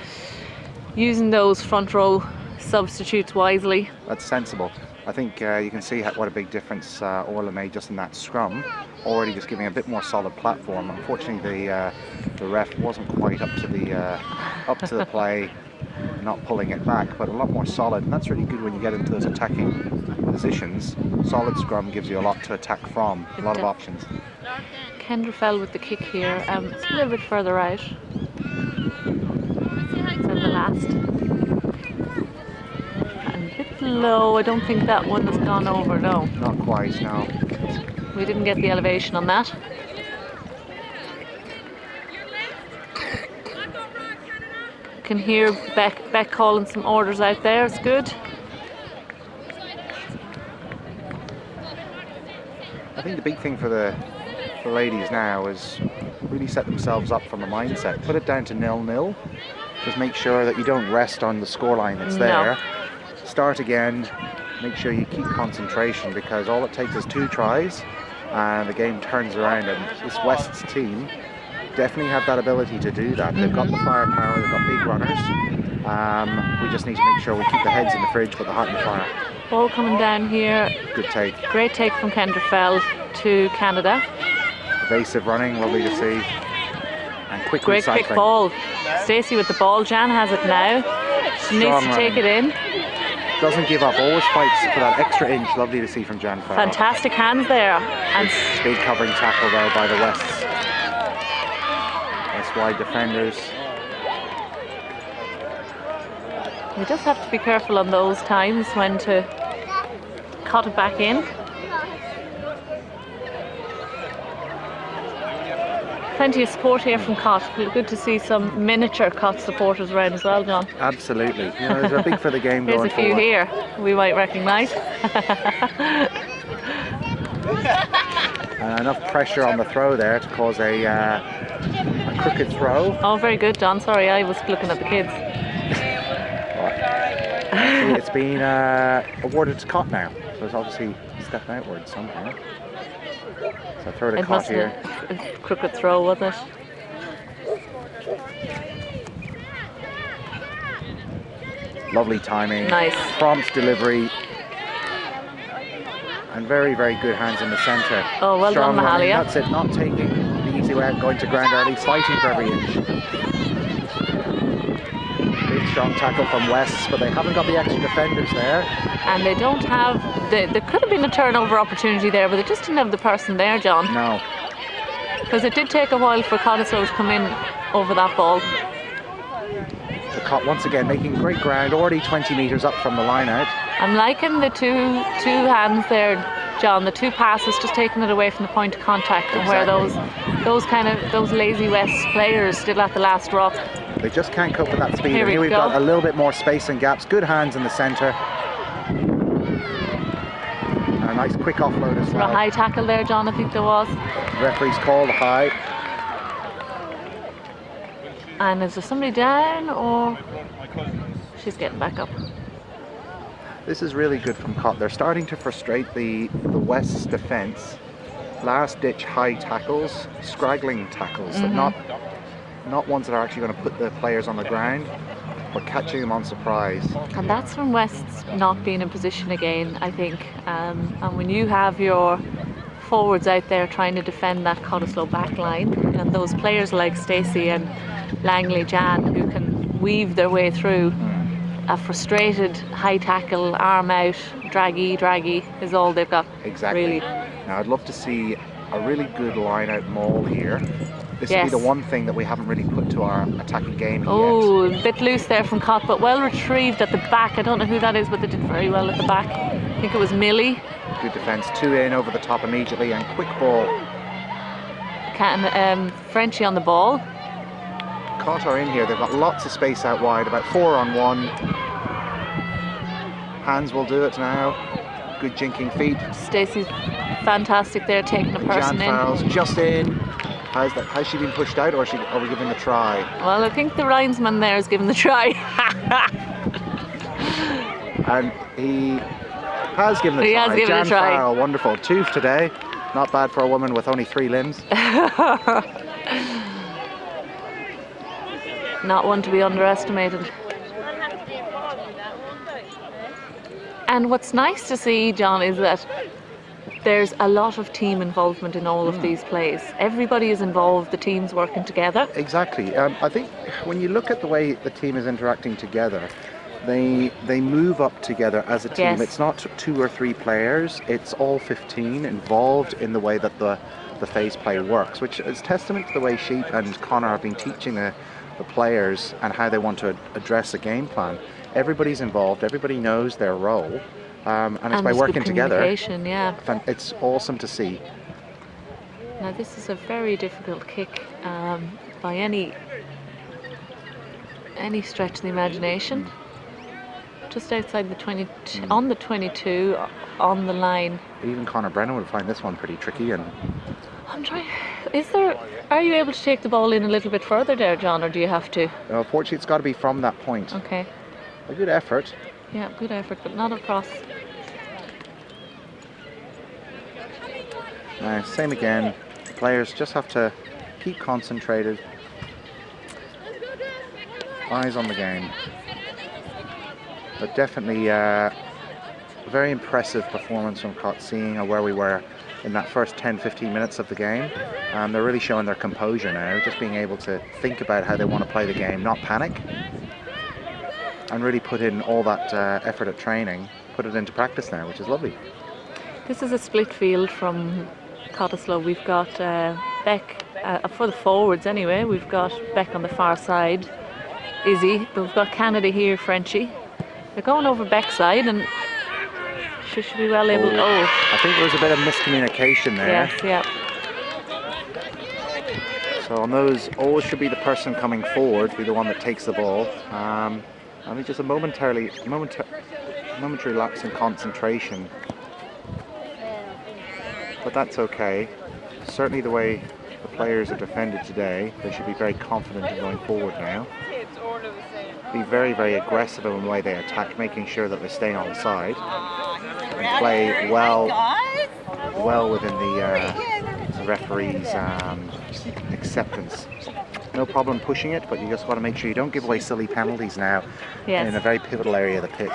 using those front row substitutes wisely. That's sensible. I think you can see what a big difference Orla made just in that scrum. Already just giving a bit more solid platform. Unfortunately, the ref wasn't quite up to the play, not pulling it back, but a lot more solid. And that's really good when you get into those attacking positions. Solid scrum gives you a lot to attack from, a lot of options. Kendra fell with the kick here. It's a little bit further out than the last. And a bit low. I don't think that one has gone over, no. Not quite, no. We didn't get the elevation on that. Can hear Beck calling some orders out there. It's good. I think the big thing for the ladies now is really set themselves up from a mindset. Put it down to 0-0. Just make sure that you don't rest on the scoreline that's there. Start again. Make sure you keep concentration, because all it takes is 2 tries and the game turns around. And this West's team definitely have that ability to do that. They've got the firepower, they've got big runners. We just need to make sure we keep the heads in the fridge, put the heart in the fire. Ball coming down here. Good take. Great take from Kendra Fell to Canada. Evasive running, lovely to see. And quick Great recycling. quick ball. Stacey with the ball. Jan has it now. She needs to take it in. Doesn't give up, always fights for that extra inch. Lovely to see from Jan Farrell. Fantastic hands there. And Big covering tackle there by the Wests. That's wide defenders. we just have to be careful on those times when to cut it back in. Plenty of support here from Cott. Good to see some miniature Cott supporters around as well, John. Absolutely. You know, they're big for the game Here's going a few forward. here we might recognise. Enough pressure on the throw there to cause a crooked throw. Oh, very good, John. Sorry, I was looking at the kids. It's been awarded to Cott now, so it's obviously stepping outwards somehow. So throw to It Cott must here. have been a crooked throw, wasn't it? Lovely timing. Nice. Prompt delivery. And very, very good hands in the centre. Oh, well Strong done, running. Mahalia. That's it, not taking the easy way out, going to ground early, fighting for every inch. Big strong tackle from West, but they haven't got the extra defenders there. And they don't have, there could have been a turnover opportunity there, but they just didn't have the person there, John. No. Because it did take a while for Cottesloe to come in over that ball. The Cott once again making great ground, already 20 metres up from the line out. I'm liking the two hands there, John, the two passes, just taking it away from the point of contact, and where those lazy West players still at the last rock. They just can't cope with that speed. Here We've go. got a little bit more space and gaps. Good hands in the centre. And a nice quick offload as A well. high tackle there, John, I think there was. Referee's called high. And is there somebody down, or she's getting back up? This is really good from Cott. They're starting to frustrate the West's defence. Last ditch high tackles, scraggling tackles, not ones that are actually going to put the players on the ground, but catching them on surprise. And that's from West's not being in position again, I think. And when you have your forwards out there trying to defend that Cottesloe back line, and those players like Stacey and Langley Jan who can weave their way through, a frustrated high tackle, arm out, draggy is all they've got. Exactly. Really. Now I'd love to see a really good line out maul here. This would Yes. be the one thing that we haven't really put to our attacking game yet. Oh, a bit loose there from Cott, but well retrieved at the back. I don't know who that is, but they did very well at the back. I think it was Millie. Good defence, 2 in over the top immediately, and quick ball. Frenchie on the ball. Cott are in here, they've got lots of space out wide, about 4 on 1. Hands will do it now. Good jinking feet. Stacey's fantastic there, taking a person Jan in. Farrell's just in. Has she been pushed out, or are we giving the try? Well, I think the linesman there is giving the try. And he has given the He try. has given Jan a try. Farrell, wonderful. 2 today. Not bad for a woman with only 3 limbs. Not one to be underestimated. And what's nice to see, John, is that there's a lot of team involvement in all of these plays. Everybody is involved, the team's working together. Exactly. I think when you look at the way the team is interacting together, they move up together as a team. Yes. It's not 2 or 3 players, it's all 15 involved in the way that the phase play works, which is testament to the way Sheep and Connor have been teaching the players and how they want to address a game plan. Everybody's involved, everybody knows their role, and it's by there's working good together. communication, yeah. It's awesome to see. Now this is a very difficult kick by any stretch of the imagination. Just outside the 20, on the 22, on the line. Even Connor Brennan would find this one pretty tricky. And I'm trying. Are you able to take the ball in a little bit further there, John, or do you have to? fortunately, it's got to be from that point. Okay. A good effort. Yeah, good effort, but not across. Now, same again. Players just have to keep concentrated. Eyes on the game. But definitely a very impressive performance from Cott, seeing where we were in that first 10-15 minutes of the game. They're really showing their composure now, just being able to think about how they want to play the game, not panic, and really put in all that effort at training, put it into practice now, which is lovely. This is a split field from Cottesloe. We've got Beck, for the forwards anyway, we've got Beck on the far side, Izzy, but we've got Canada here, Frenchie. They're going over Beck's side, and she should be well able. I think there was a bit of miscommunication there. Yes, yeah. So on those, always should be the person coming forward, be the one that takes the ball. I think just a momentary lapse in concentration, but that's okay. Certainly the way the players are defended today, they should be very confident in going forward now. Be very, very aggressive in the way they attack, making sure that they stay on side and play well within the referee's acceptance. No problem pushing it, but you just want to make sure you don't give away silly penalties now. Yes. In a very pivotal area of the pitch.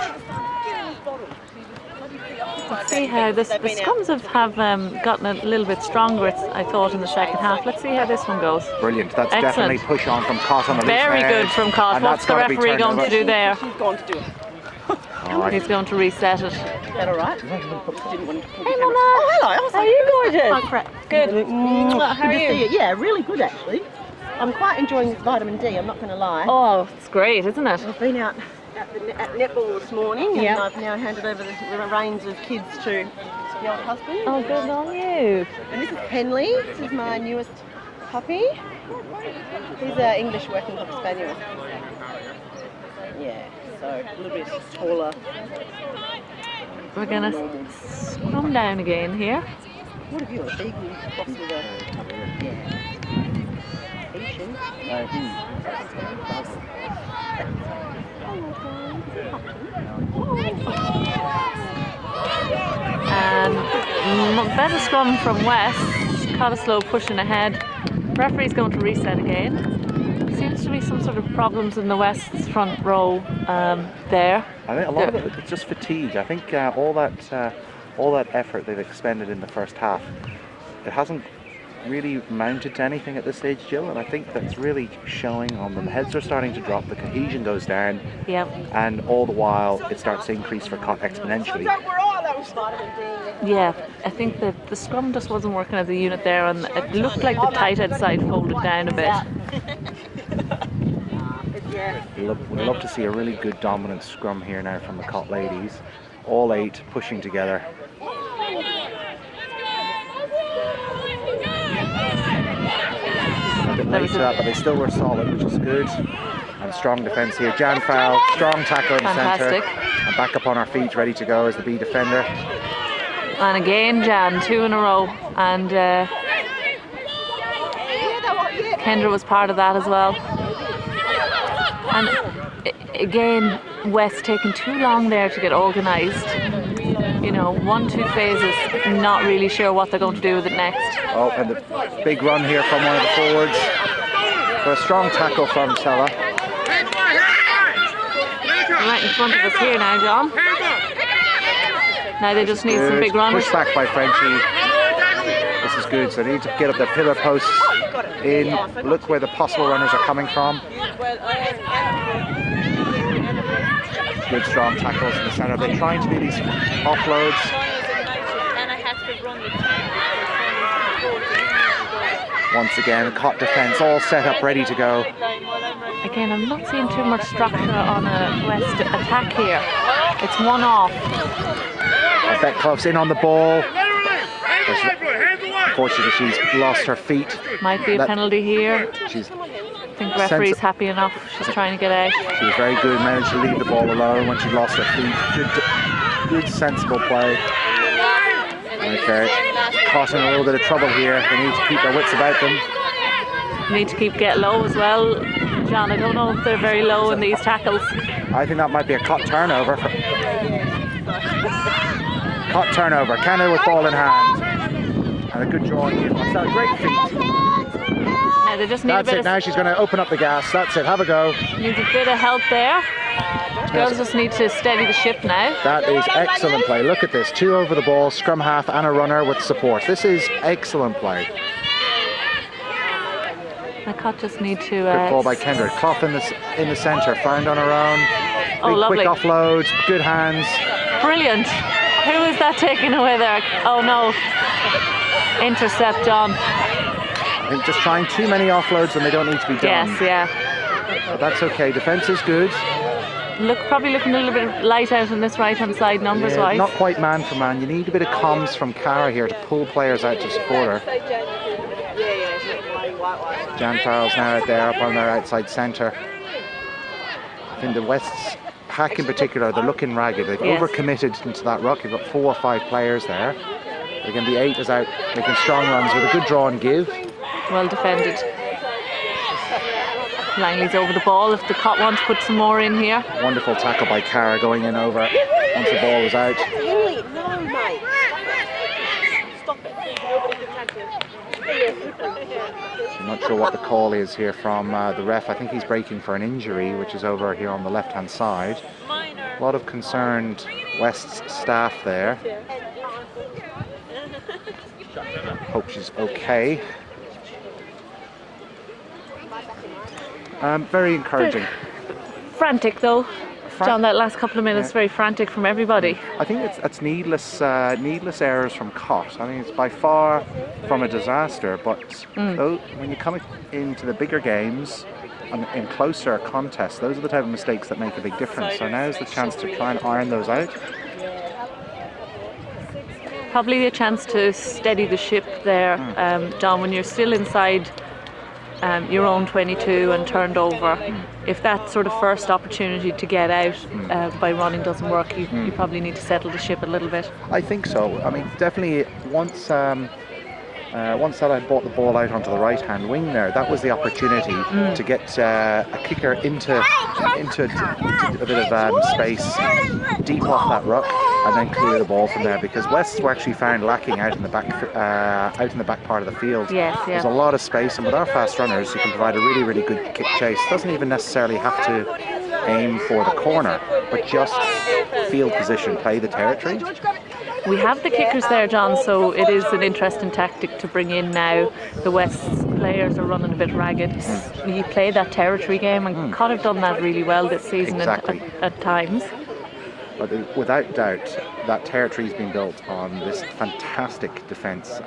Let's see how the scrums have gotten a little bit stronger, I thought, in the second half. Let's see how this one goes. Brilliant. That's Excellent. definitely push on from Cott on the loose Very head, good from Cott. and What's that's the gotta be referee turned going over. to do there? She's going to do it. All right. He's going to reset it. Is that all right? Hey, Mama. Oh, hello. How are you gorgeous? Good. Good How to are see you? you. Yeah, really good actually. I'm quite enjoying this vitamin D, I'm not going to lie. Oh, it's great, isn't it? I've been out at netball this morning and Yeah. I've now handed over the reins of kids to the old husband. Oh, good on you. And this is Henley. This is my newest puppy. He's an English working Cocker Spaniel. Yeah, so a little bit taller. We're going to scrum down again here. What have you, a beagle cross with a... Yeah. Asian. And better scrum from West. Cottesloe pushing ahead. Referee's going to reset again. Seems to be some sort of problems in the West's front row there. I think a lot of it is just fatigue. I think all that effort they've expended in the first half, it hasn't really mounted to anything at this stage, Jill, and I think that's really showing on them. The heads are starting to drop, the cohesion goes down, Yep. and all the while it starts to increase for Cott exponentially. Yeah, I think that the scrum just wasn't working as a unit there, and it looked like the tight head side folded down a bit. We'd love to see a really good dominant scrum here now from the Cott ladies. All 8 pushing together. A bit late to that, but they still were solid, which is good. And strong defence here. Jan Farrell, strong tackle in the centre. Fantastic. And back up on our feet, ready to go as the B defender. And again, Jan, 2 in a row. And Kendra was part of that as well. And again, West taking too long there to get organised. You know, 1-2 phases, not really sure what they're going to do with it next. Oh, and the big run here from one of the forwards. But a strong tackle from Stella. Right in front of us here now, John. Now they just need some big runners. Push back by Frenchie. This is good. So they need to get up their pillar posts in. Look where the possible runners are coming from. Good strong tackles in the centre. They're trying to do these offloads. Once again, the Cott defence all set up, ready to go. Again, I'm not seeing too much structure on a West attack here. It's one off. Beckloff's in on the ball. Unfortunately, she's lost her feet. Might be a penalty here. She's I think referee's happy enough. She's trying to get out. She was very good, managed to leave the ball alone when she lost her feet. Good sensible play. Okay, caught in a little bit of trouble here. They need to keep their wits about them. Need to keep get low as well. John, I don't know if they're very low in these tackles. I think that might be a Cott turnover. Cott turnover, Canada with ball in hand. And a good draw in here. That's a great feat. Now they just need That's a bit it, now she's going to open up the gas. That's it, have a go. Needs a bit of help there. Girls just need to steady the ship now. That is excellent play. Look at this, 2 over the ball, scrum half and a runner with support. This is excellent play. The Cott just need to... Good ball by Kendra. Clough in the centre, found on her own. Oh, lovely. Quick offloads, good hands. Brilliant. Who is that taking away there? Oh no. Intercept, John. I think just trying too many offloads when they don't need to be done. Yes, yeah. But that's okay, defence is good. Probably looking a little bit light out on this right hand side numbers wise. Not quite man for man. You need a bit of comms from Cara here to pull players out to support her. Jan Farrell's now out there up on their outside centre. I think the West's pack in particular, they're looking ragged. They've overcommitted into that ruck. You've got 4 or 5 players there. Again, the 8 is out making strong runs with a good draw and give. Well defended. Langley's over the ball if the Cott want to put some more in here. Wonderful tackle by Cara going in over once the ball was out. Henley, no mate. Stop it. Nobody can catch it. I'm not sure what the call is here from the ref. I think he's breaking for an injury, which is over here on the left hand side. A lot of concerned West staff there. Hope she's okay. Very encouraging. Frantic though. John, that last couple of minutes, Yeah. very frantic from everybody. I think it's needless errors from Cott. I mean, it's by far from a disaster, but when you come into the bigger games and in closer contests, those are the type of mistakes that make a big difference. So now's the chance to try and iron those out. Probably a chance to steady the ship there, John, when you're still inside your own 22 and turned over. If that sort of first opportunity to get out by running doesn't work, you probably need to settle the ship a little bit. I think so. I mean, definitely once that I brought the ball out onto the right-hand wing there, that was the opportunity to get a kicker into a bit of space deep off that ruck and then clear the ball from there, because Wests were actually found lacking out in the back part of the field. Yes, yeah. There's a lot of space, and with our fast runners, you can provide a really, really good kick chase. Doesn't even necessarily have to aim for the corner, but just field position, play the territory. We have the kickers there, John, so it is an interesting tactic to bring in now. The West's players are running a bit ragged. You play that territory game, and Cott have done that really well this season Exactly. at times. But without doubt, that territory's been built on this fantastic defence.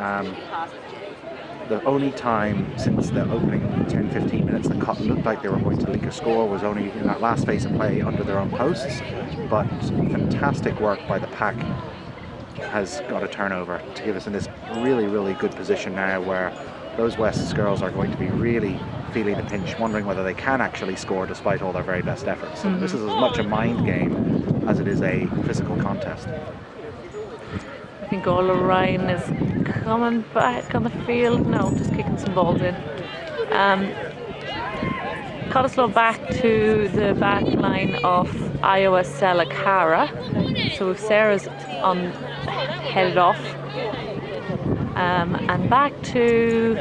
The only time since the opening 10-15 minutes that Cott looked like they were going to leak a score was only in that last phase of play under their own posts. But fantastic work by the pack has got a turnover to give us in this really, really good position now, where those West's girls are going to be really feeling the pinch, wondering whether they can actually score despite all their very best efforts. So this is as much a mind game as it is a physical contest. I think Ola Ryan is coming back on the field. No, just kicking some balls in. Cottesloe back to the back line of Iowa Stella Cara. So Sarah's headed off. And back to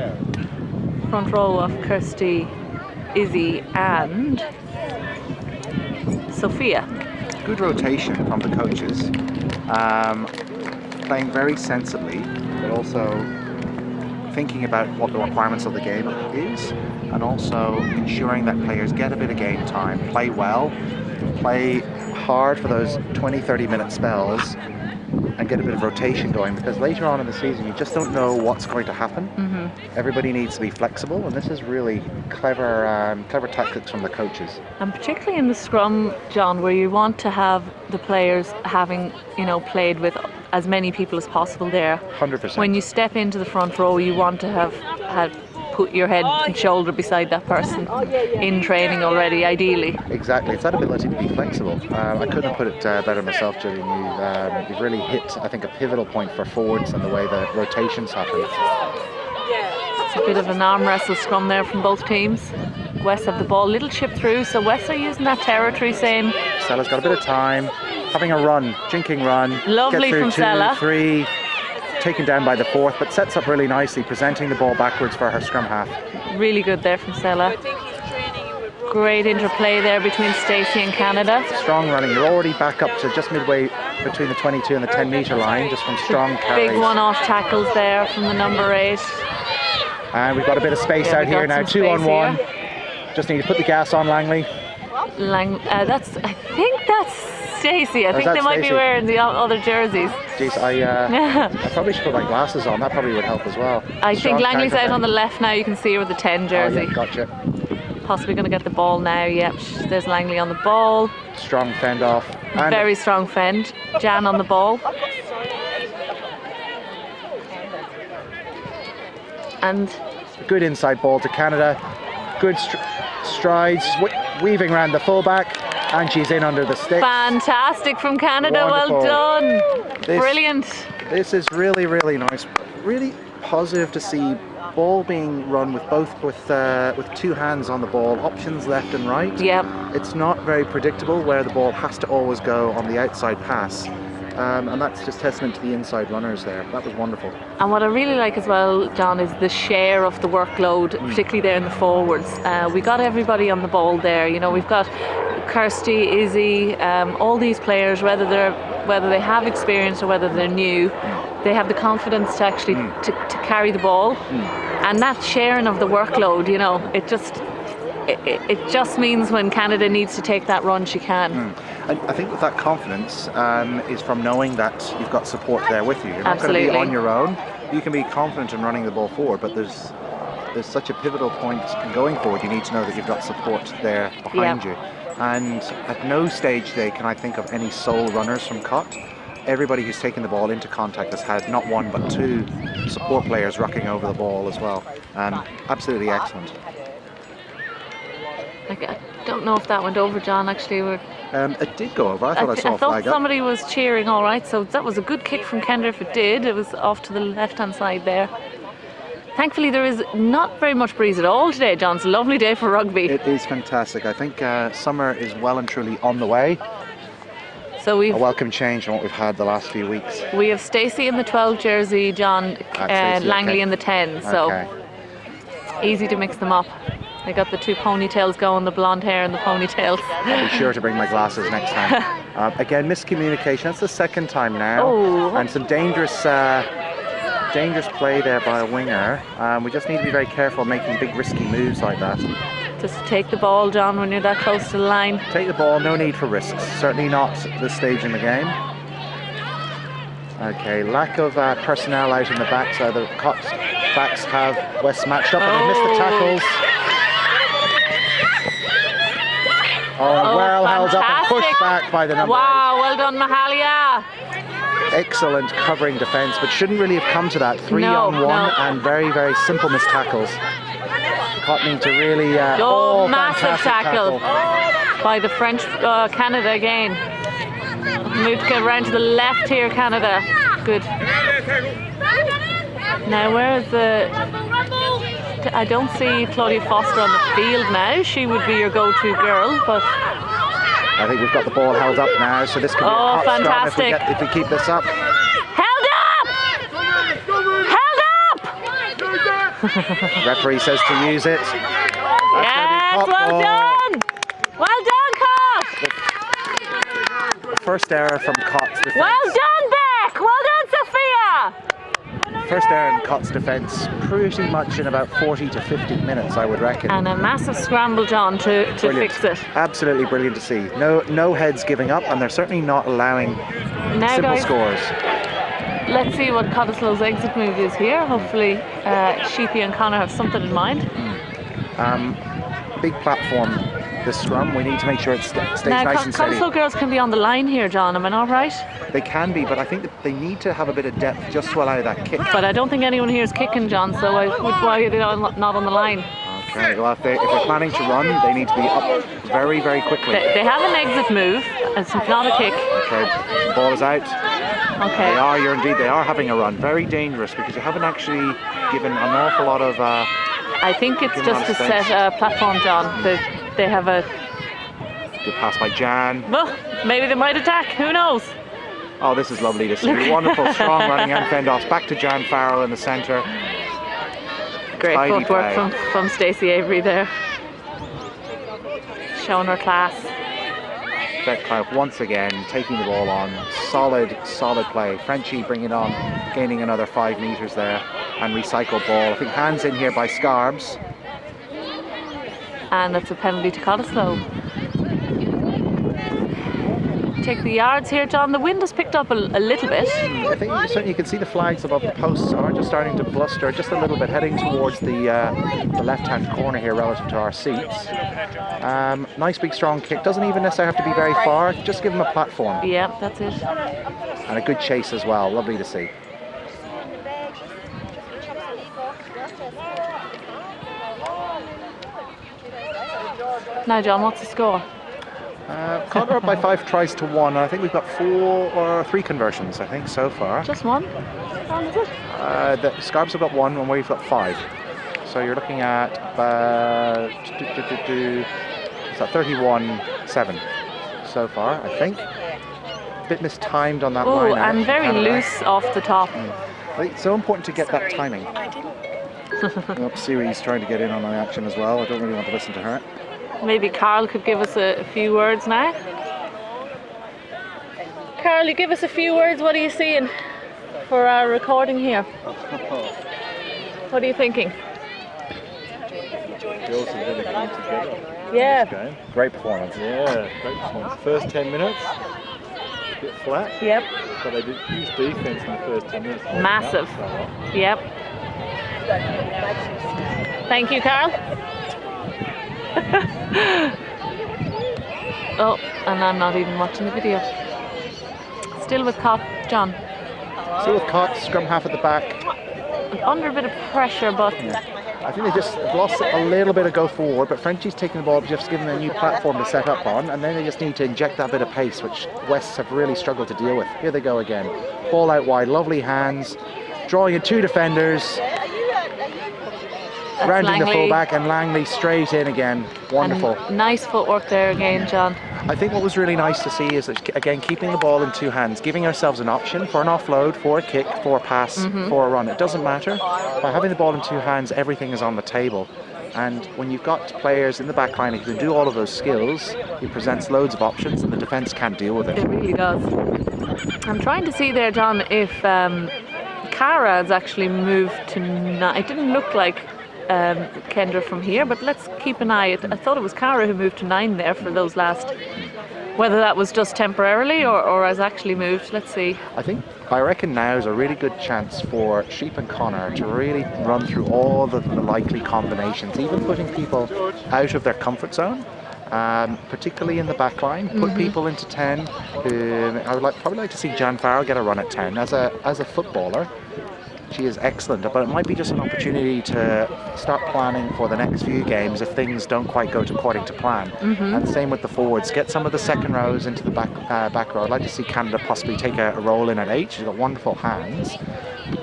front row of Kirsty, Izzy and Sophia. Good rotation from the coaches. Playing very sensibly, but also thinking about what the requirements of the game is, and also ensuring that players get a bit of game time, play well, play hard for those 20-30 minute spells, and get a bit of rotation going, because later on in the season you just don't know what's going to happen. Everybody needs to be flexible, and this is really clever tactics from the coaches. And particularly in the scrum, John, where you want to have the players having, played with as many people as possible there. 100%. When you step into the front row, you want to have put your head and shoulder beside that person in training already, ideally. Exactly, it's that ability to be flexible. I couldn't have put it better myself, Gillian. You've really hit, I think, a pivotal point for forwards and the way the rotations happen. It's a bit of an arm wrestle scrum there from both teams. West have the ball, little chip through, so West are using that territory, saying... Stella's got a bit of time, having a run, jinking run. Lovely get through from 2, Stella. 3, taken down by the 4th, but sets up really nicely, presenting the ball backwards for her scrum half. Really good there from Stella. Great interplay there between Stacey and Canada. Strong running, you're already back up to just midway between the 22 and the 10 metre line, just from strong carries. Big one-off tackles there from the number 8. And we've got a bit of space out here now, 2 on 1. Just need to put the gas on, Langley. I think that's Stacey. I think they might be wearing the other jerseys. Jeez, I probably should put my glasses on. That probably would help as well. I think Langley's out on the left now. You can see her with the 10 jersey. Oh, yeah, gotcha. Possibly going to get the ball now. Yep, there's Langley on the ball. Strong fend off. And very strong fend. Jan on the ball. And good inside ball to Canada. Good strides, weaving around the fullback, and she's in under the stick. Fantastic from Canada. Wonderful. Well done. Brilliant. This is really, really nice. Really positive to see ball being run with with 2 hands on the ball, options left and right. Yep. It's not very predictable where the ball has to always go on the outside pass. And that's just testament to the inside runners there. That was wonderful. And what I really like as well, John, is the share of the workload, particularly there in the forwards. We got everybody on the ball there. We've got Kirsty, Izzy, all these players, whether they're whether they have experience or whether they're new, they have the confidence to actually to carry the ball, and that sharing of the workload, you know, it just means when Canada needs to take that run, she can. And I think with that confidence is from knowing that you've got support there with you. You're not going to be on your own. You can be confident in running the ball forward, but there's such a pivotal point in going forward. You need to know that you've got support there behind you. And at no stage today can I think of any sole runners from Cott. Everybody who's taken the ball into contact has had not one but two support players rucking over the ball as well. Absolutely excellent. I don't know if that went over, John. Actually, it did go over. I thought I saw a flag up. Somebody was cheering. All right, so that was a good kick from Kendra. If it did, it was off to the left-hand side there. Thankfully, there is not very much breeze at all today, John. It's a lovely day for rugby. It is fantastic. I think summer is well and truly on the way. So a welcome change from what we've had the last few weeks. We have Stacey in the 12 jersey, John, Langley in the 10. So easy to mix them up. They got the two ponytails going, the blonde hair and the ponytails. I'll be sure to bring my glasses next time. Again, miscommunication. That's the second time now. Oh. And some dangerous play there by a winger. We just need to be very careful making big risky moves like that. Just take the ball, John, when you're that close to the line. Take the ball, no need for risks. Certainly not at this stage in the game. Okay, lack of personnel out in the back, so the Cott backs have West matched up and they missed the tackles. Well held up and pushed back by the number 8. Wow, well done, Mahalia. Excellent covering defence, but shouldn't really have come to that. 3-on-1 and very, very simple missed tackles. Cott need to really... massive tackle by the French Canada again. Move to get around to the left here, Canada. Good. Now, where is the... I don't see Claudia Foster on the field now. She would be your go-to girl, but... I think we've got the ball held up now, so this could be a Cott scrum if we keep this up. Held up! Held up! Referee says to use it. Yes, well done! Well done, Cott! First error from Cott's defence. Well done, Beck! Well done, Sophia! First error in Cott's defence, pretty much in about 40 to 50 minutes, I would reckon. And a massive scramble, John, to fix it. Absolutely brilliant to see. No heads giving up, and they're certainly not allowing simple scores. Let's see what Cotteslow's exit move is here. Hopefully, Sheepy and Connor have something in mind. Big platform, this scrum. We need to make sure it stays nice and steady. Cottesloe girls can be on the line here, John. Am I not right? They can be, but I think that they need to have a bit of depth just to allow that kick. But I don't think anyone here is kicking, John, so why are they not on the line? Okay, well, if they're planning to run, they need to be up very, very quickly. They have an exit move. It's not a kick. Okay, the ball is out. Okay. They are having a run. Very dangerous because you haven't actually given an awful lot of... I think it's just to set a platform, John. They have a... Good pass by Jan. Well, maybe they might attack. Who knows? Oh, this is lovely to see. Wonderful, strong running and fend-offs. Back to Jan Farrell in the centre. Great footwork from Stacey Avery there. Showing her class. Beck Clark once again taking the ball on. Solid play. Frenchie bringing on, gaining another 5 metres there. And recycled ball. I think hands in here by Scarbs. And that's a penalty to Cotesloe. Take the yards here, John. The wind has picked up a little bit. I think certainly you can see the flags above the posts are just starting to bluster just a little bit, heading towards the left-hand corner here relative to our seats. Nice big strong kick. Doesn't even necessarily have to be very far. Just give them a platform. Yeah, that's it. And a good chase as well. Lovely to see. Now, John, what's the score? Connor up by 5 tries to 1. I think we've got 4 or 3 conversions, I think, so far. Just one? Is it? The Scarbs have got 1 and we've got 5. So you're looking at about 31-7 so far, I think. A bit mistimed on that line. Oh, and very loose off the top. It's so important to get that timing. Siri's trying to get in on the action as well. I don't really want to listen to her. Maybe Carl could give us a few words now. Carl, you give us a few words. What are you seeing for our recording here? What are you thinking? Girls have really come together. Yeah. This game. Great performance. Yeah, great performance. First 10 minutes, a bit flat. Yep. But they did use defence in the first 10 minutes. Massive. Yep. Thank you, Carl. Oh, and I'm not even watching the video. Still with Cott, John. Still with Cott, scrum half at the back. Under a bit of pressure, but I think they just lost a little bit of go forward, but Frenchie's taking the ball, just giving them a new platform to set up on, and then they just need to inject that bit of pace, which Wests have really struggled to deal with. Here they go again. Ball out wide, lovely hands, drawing in 2 defenders. Rounding the fullback, and Langley straight in again. Wonderful. And nice footwork there again, John. I think what was really nice to see is that, again, keeping the ball in 2 hands, giving ourselves an option for an offload, for a kick, for a pass, for a run. It doesn't matter. By having the ball in 2 hands, everything is on the table. And when you've got players in the back line who can do all of those skills, it presents loads of options, and the defence can't deal with it. It really does. I'm trying to see there, John, if Cara has actually moved to 9. It didn't look like Kendra from here, but let's keep an eye. I thought it was Cara who moved to 9 there for those last, whether that was just temporarily or has actually moved. Let's see. I reckon now is a really good chance for Sheep and Connor to really run through all the likely combinations, even putting people out of their comfort zone, particularly in the back line. Put people into 10. I would probably like to see Jan Farrell get a run at 10 as a footballer. She is excellent, but it might be just an opportunity to start planning for the next few games if things don't quite go according to plan. And same with the forwards. Get some of the second rows into the back row. I'd like to see Canada possibly take a role in at 8. She's got wonderful hands.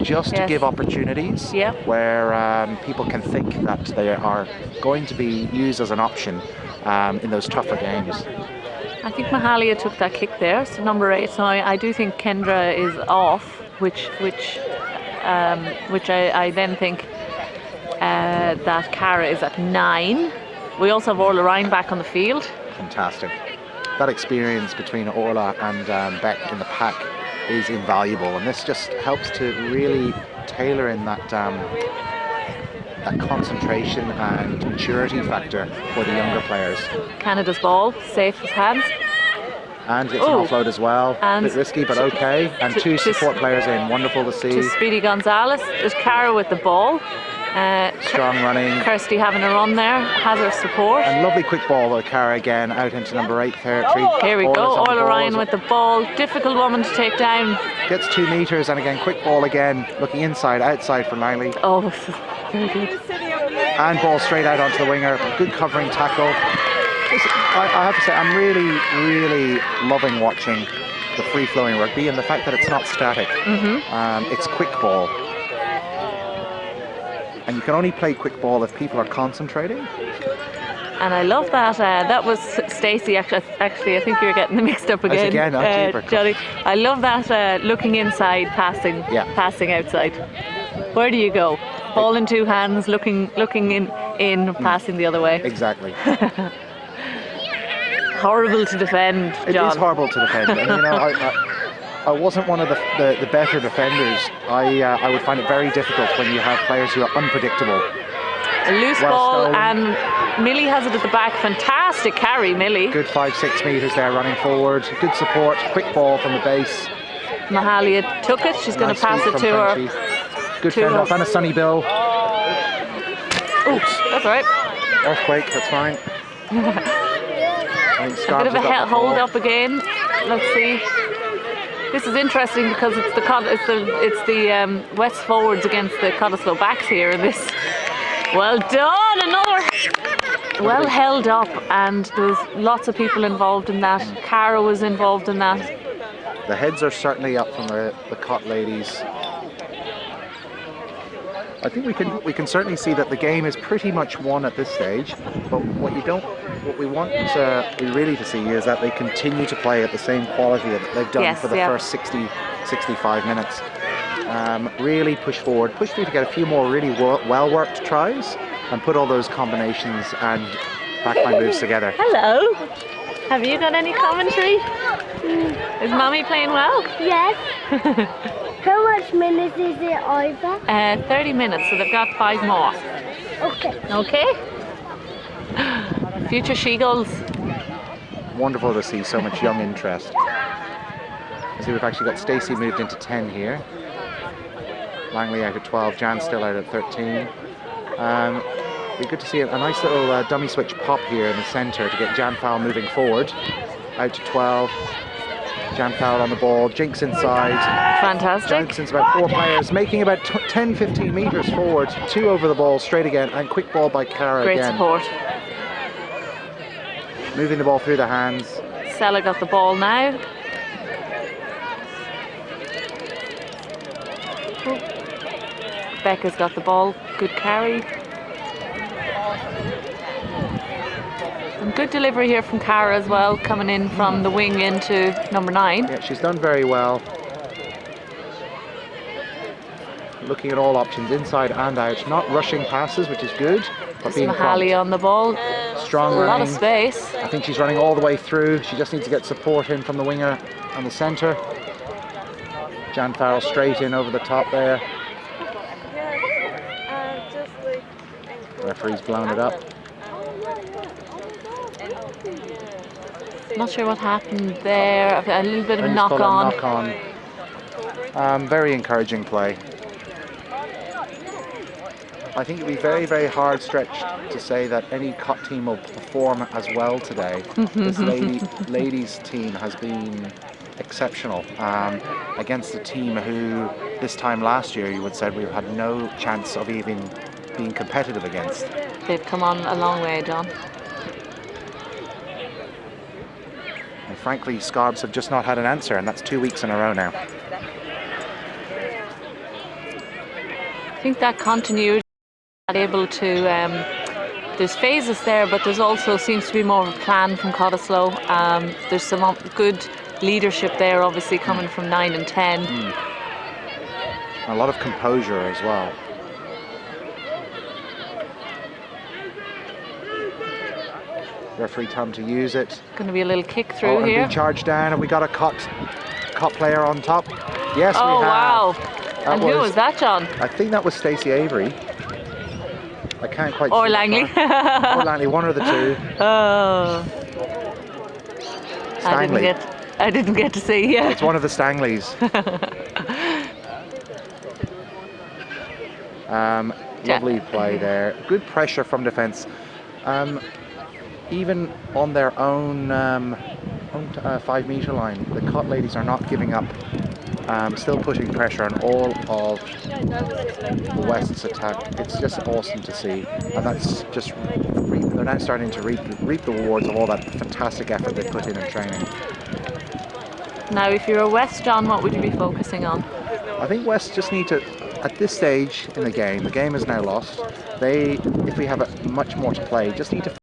Just to give opportunities where people can think that they are going to be used as an option in those tougher games. I think Mahalia took that kick there, so number 8. So I do think Kendra is off, which I then think that Cara is at 9. We also have Orla Ryan back on the field. Fantastic. That experience between Orla and Beck in the pack is invaluable, and this just helps to really tailor in that concentration and maturity factor for the younger players. Canada's ball, safe as hands. And gets an offload as well. A bit risky, but okay. And 2 support players in. Wonderful to see. To Speedy Gonzalez. There's Cara with the ball. Strong running. Kirsty having a run there. Has her support. And lovely quick ball with Cara again out into number 8 territory. Here we go. Orla Ryan with the ball. Difficult woman to take down. Gets 2 metres, and again quick ball again. Looking inside, outside for Langley. Oh, very good. And ball straight out onto the winger. Good covering tackle. I have to say, I'm really, really loving watching the free-flowing rugby and the fact that it's not static. It's quick ball. And you can only play quick ball if people are concentrating. And I love that. That was Stacey. Actually, I think you're getting them mixed up again. Johnny. I love that looking inside, passing outside. Where do you go? Ball in 2 hands, looking in, passing the other way. Exactly. Horrible to defend, John. It is horrible to defend. And, I wasn't one of the better defenders. I would find it very difficult when you have players who are unpredictable. A loose ball, and Millie has it at the back. Fantastic carry, Millie. Good 5-6 metres there running forward. Good support. Quick ball from the base. Mahalia took it. She's going to pass it to her. Good fend off and a sunny bill. Oops, that's all right. Earthquake, that's fine. A bit of a hold up again. Let's see. This is interesting because it's the West forwards against the Cottesloe backs here in this. Well done, another well held up, and there's lots of people involved in that. Cara was involved in that. The heads are certainly up from the Cott ladies. I think we can certainly see that the game is pretty much won at this stage. But what we want really to see is that they continue to play at the same quality that they've done for the first 65 minutes. Really push forward, push through to get a few more really well worked tries, and put all those combinations and backline moves together. Hello. Have you got any commentary? Is Mommy playing well? Yes. How much minutes is it over? 30 minutes, so they've got 5 more. Okay. Okay? Future She-Gulls. Wonderful to see so much young interest. See, we've actually got Stacey moved into 10 here. Langley out at 12, Jan still out at 13. Be good to see a nice little dummy switch pop here in the centre to get Jan Fowle moving forward. Out to 12. Jan Fowle on the ball, Jinx inside. Fantastic. Johnson's about 4 players, making about 10-15 metres forward. 2 over the ball, straight again, and quick ball by Cara Great again. support. Moving the ball through the hands. Sella got the ball now. Becca's got the ball. Good carry. And good delivery here from Cara as well, coming in from the wing into number 9. Yeah, she's done very well. Looking at all options, inside and out. Not rushing passes, which is good, but being Mahali prompt. on the ball. Strong A lot running. of space. I think she's running all the way through. She just needs to get support in from the winger on the centre. Jan Farrell straight in over the top there. Referee's blown it up. Not sure what happened there. A little bit of a Just knock call it on. knock on. Very encouraging play. I think it'd be very, very hard stretched to say that any Cott team will perform as well today. This ladies team has been exceptional against a team who this time last year you would said we had no chance of even being competitive against. They've come on a long way, John. And frankly, Scarbs have just not had an answer, and that's 2 weeks in a row now. I think that continuity, able to there's phases there, but there's also seems to be more of a plan from Cottesloe. There's some good leadership there, obviously coming from 9 and 10. A lot of composure as well. Referee time to use it. Going to be a little kick through and here. being charged down. Have we got a Cott player on top? Yes, Oh we have. wow! And who was that, John? I think that was Stacey Avery. I can't quite Or see Langley. Or Langley, one of the two. Oh. Stanley. I didn't get to see. Yeah. It's one of the Stangleys. Lovely play there. Good pressure from defence. Even on their own 5 metre line, the Cott ladies are not giving up. Still putting pressure on all of the West's attack. It's just awesome to see, and that's just they're now starting to reap the rewards of all that fantastic effort they put in training. Now, if you're a West, John, what would you be focusing on? I think West just need to, at this stage in the game is now lost. If we have much more to play, just need to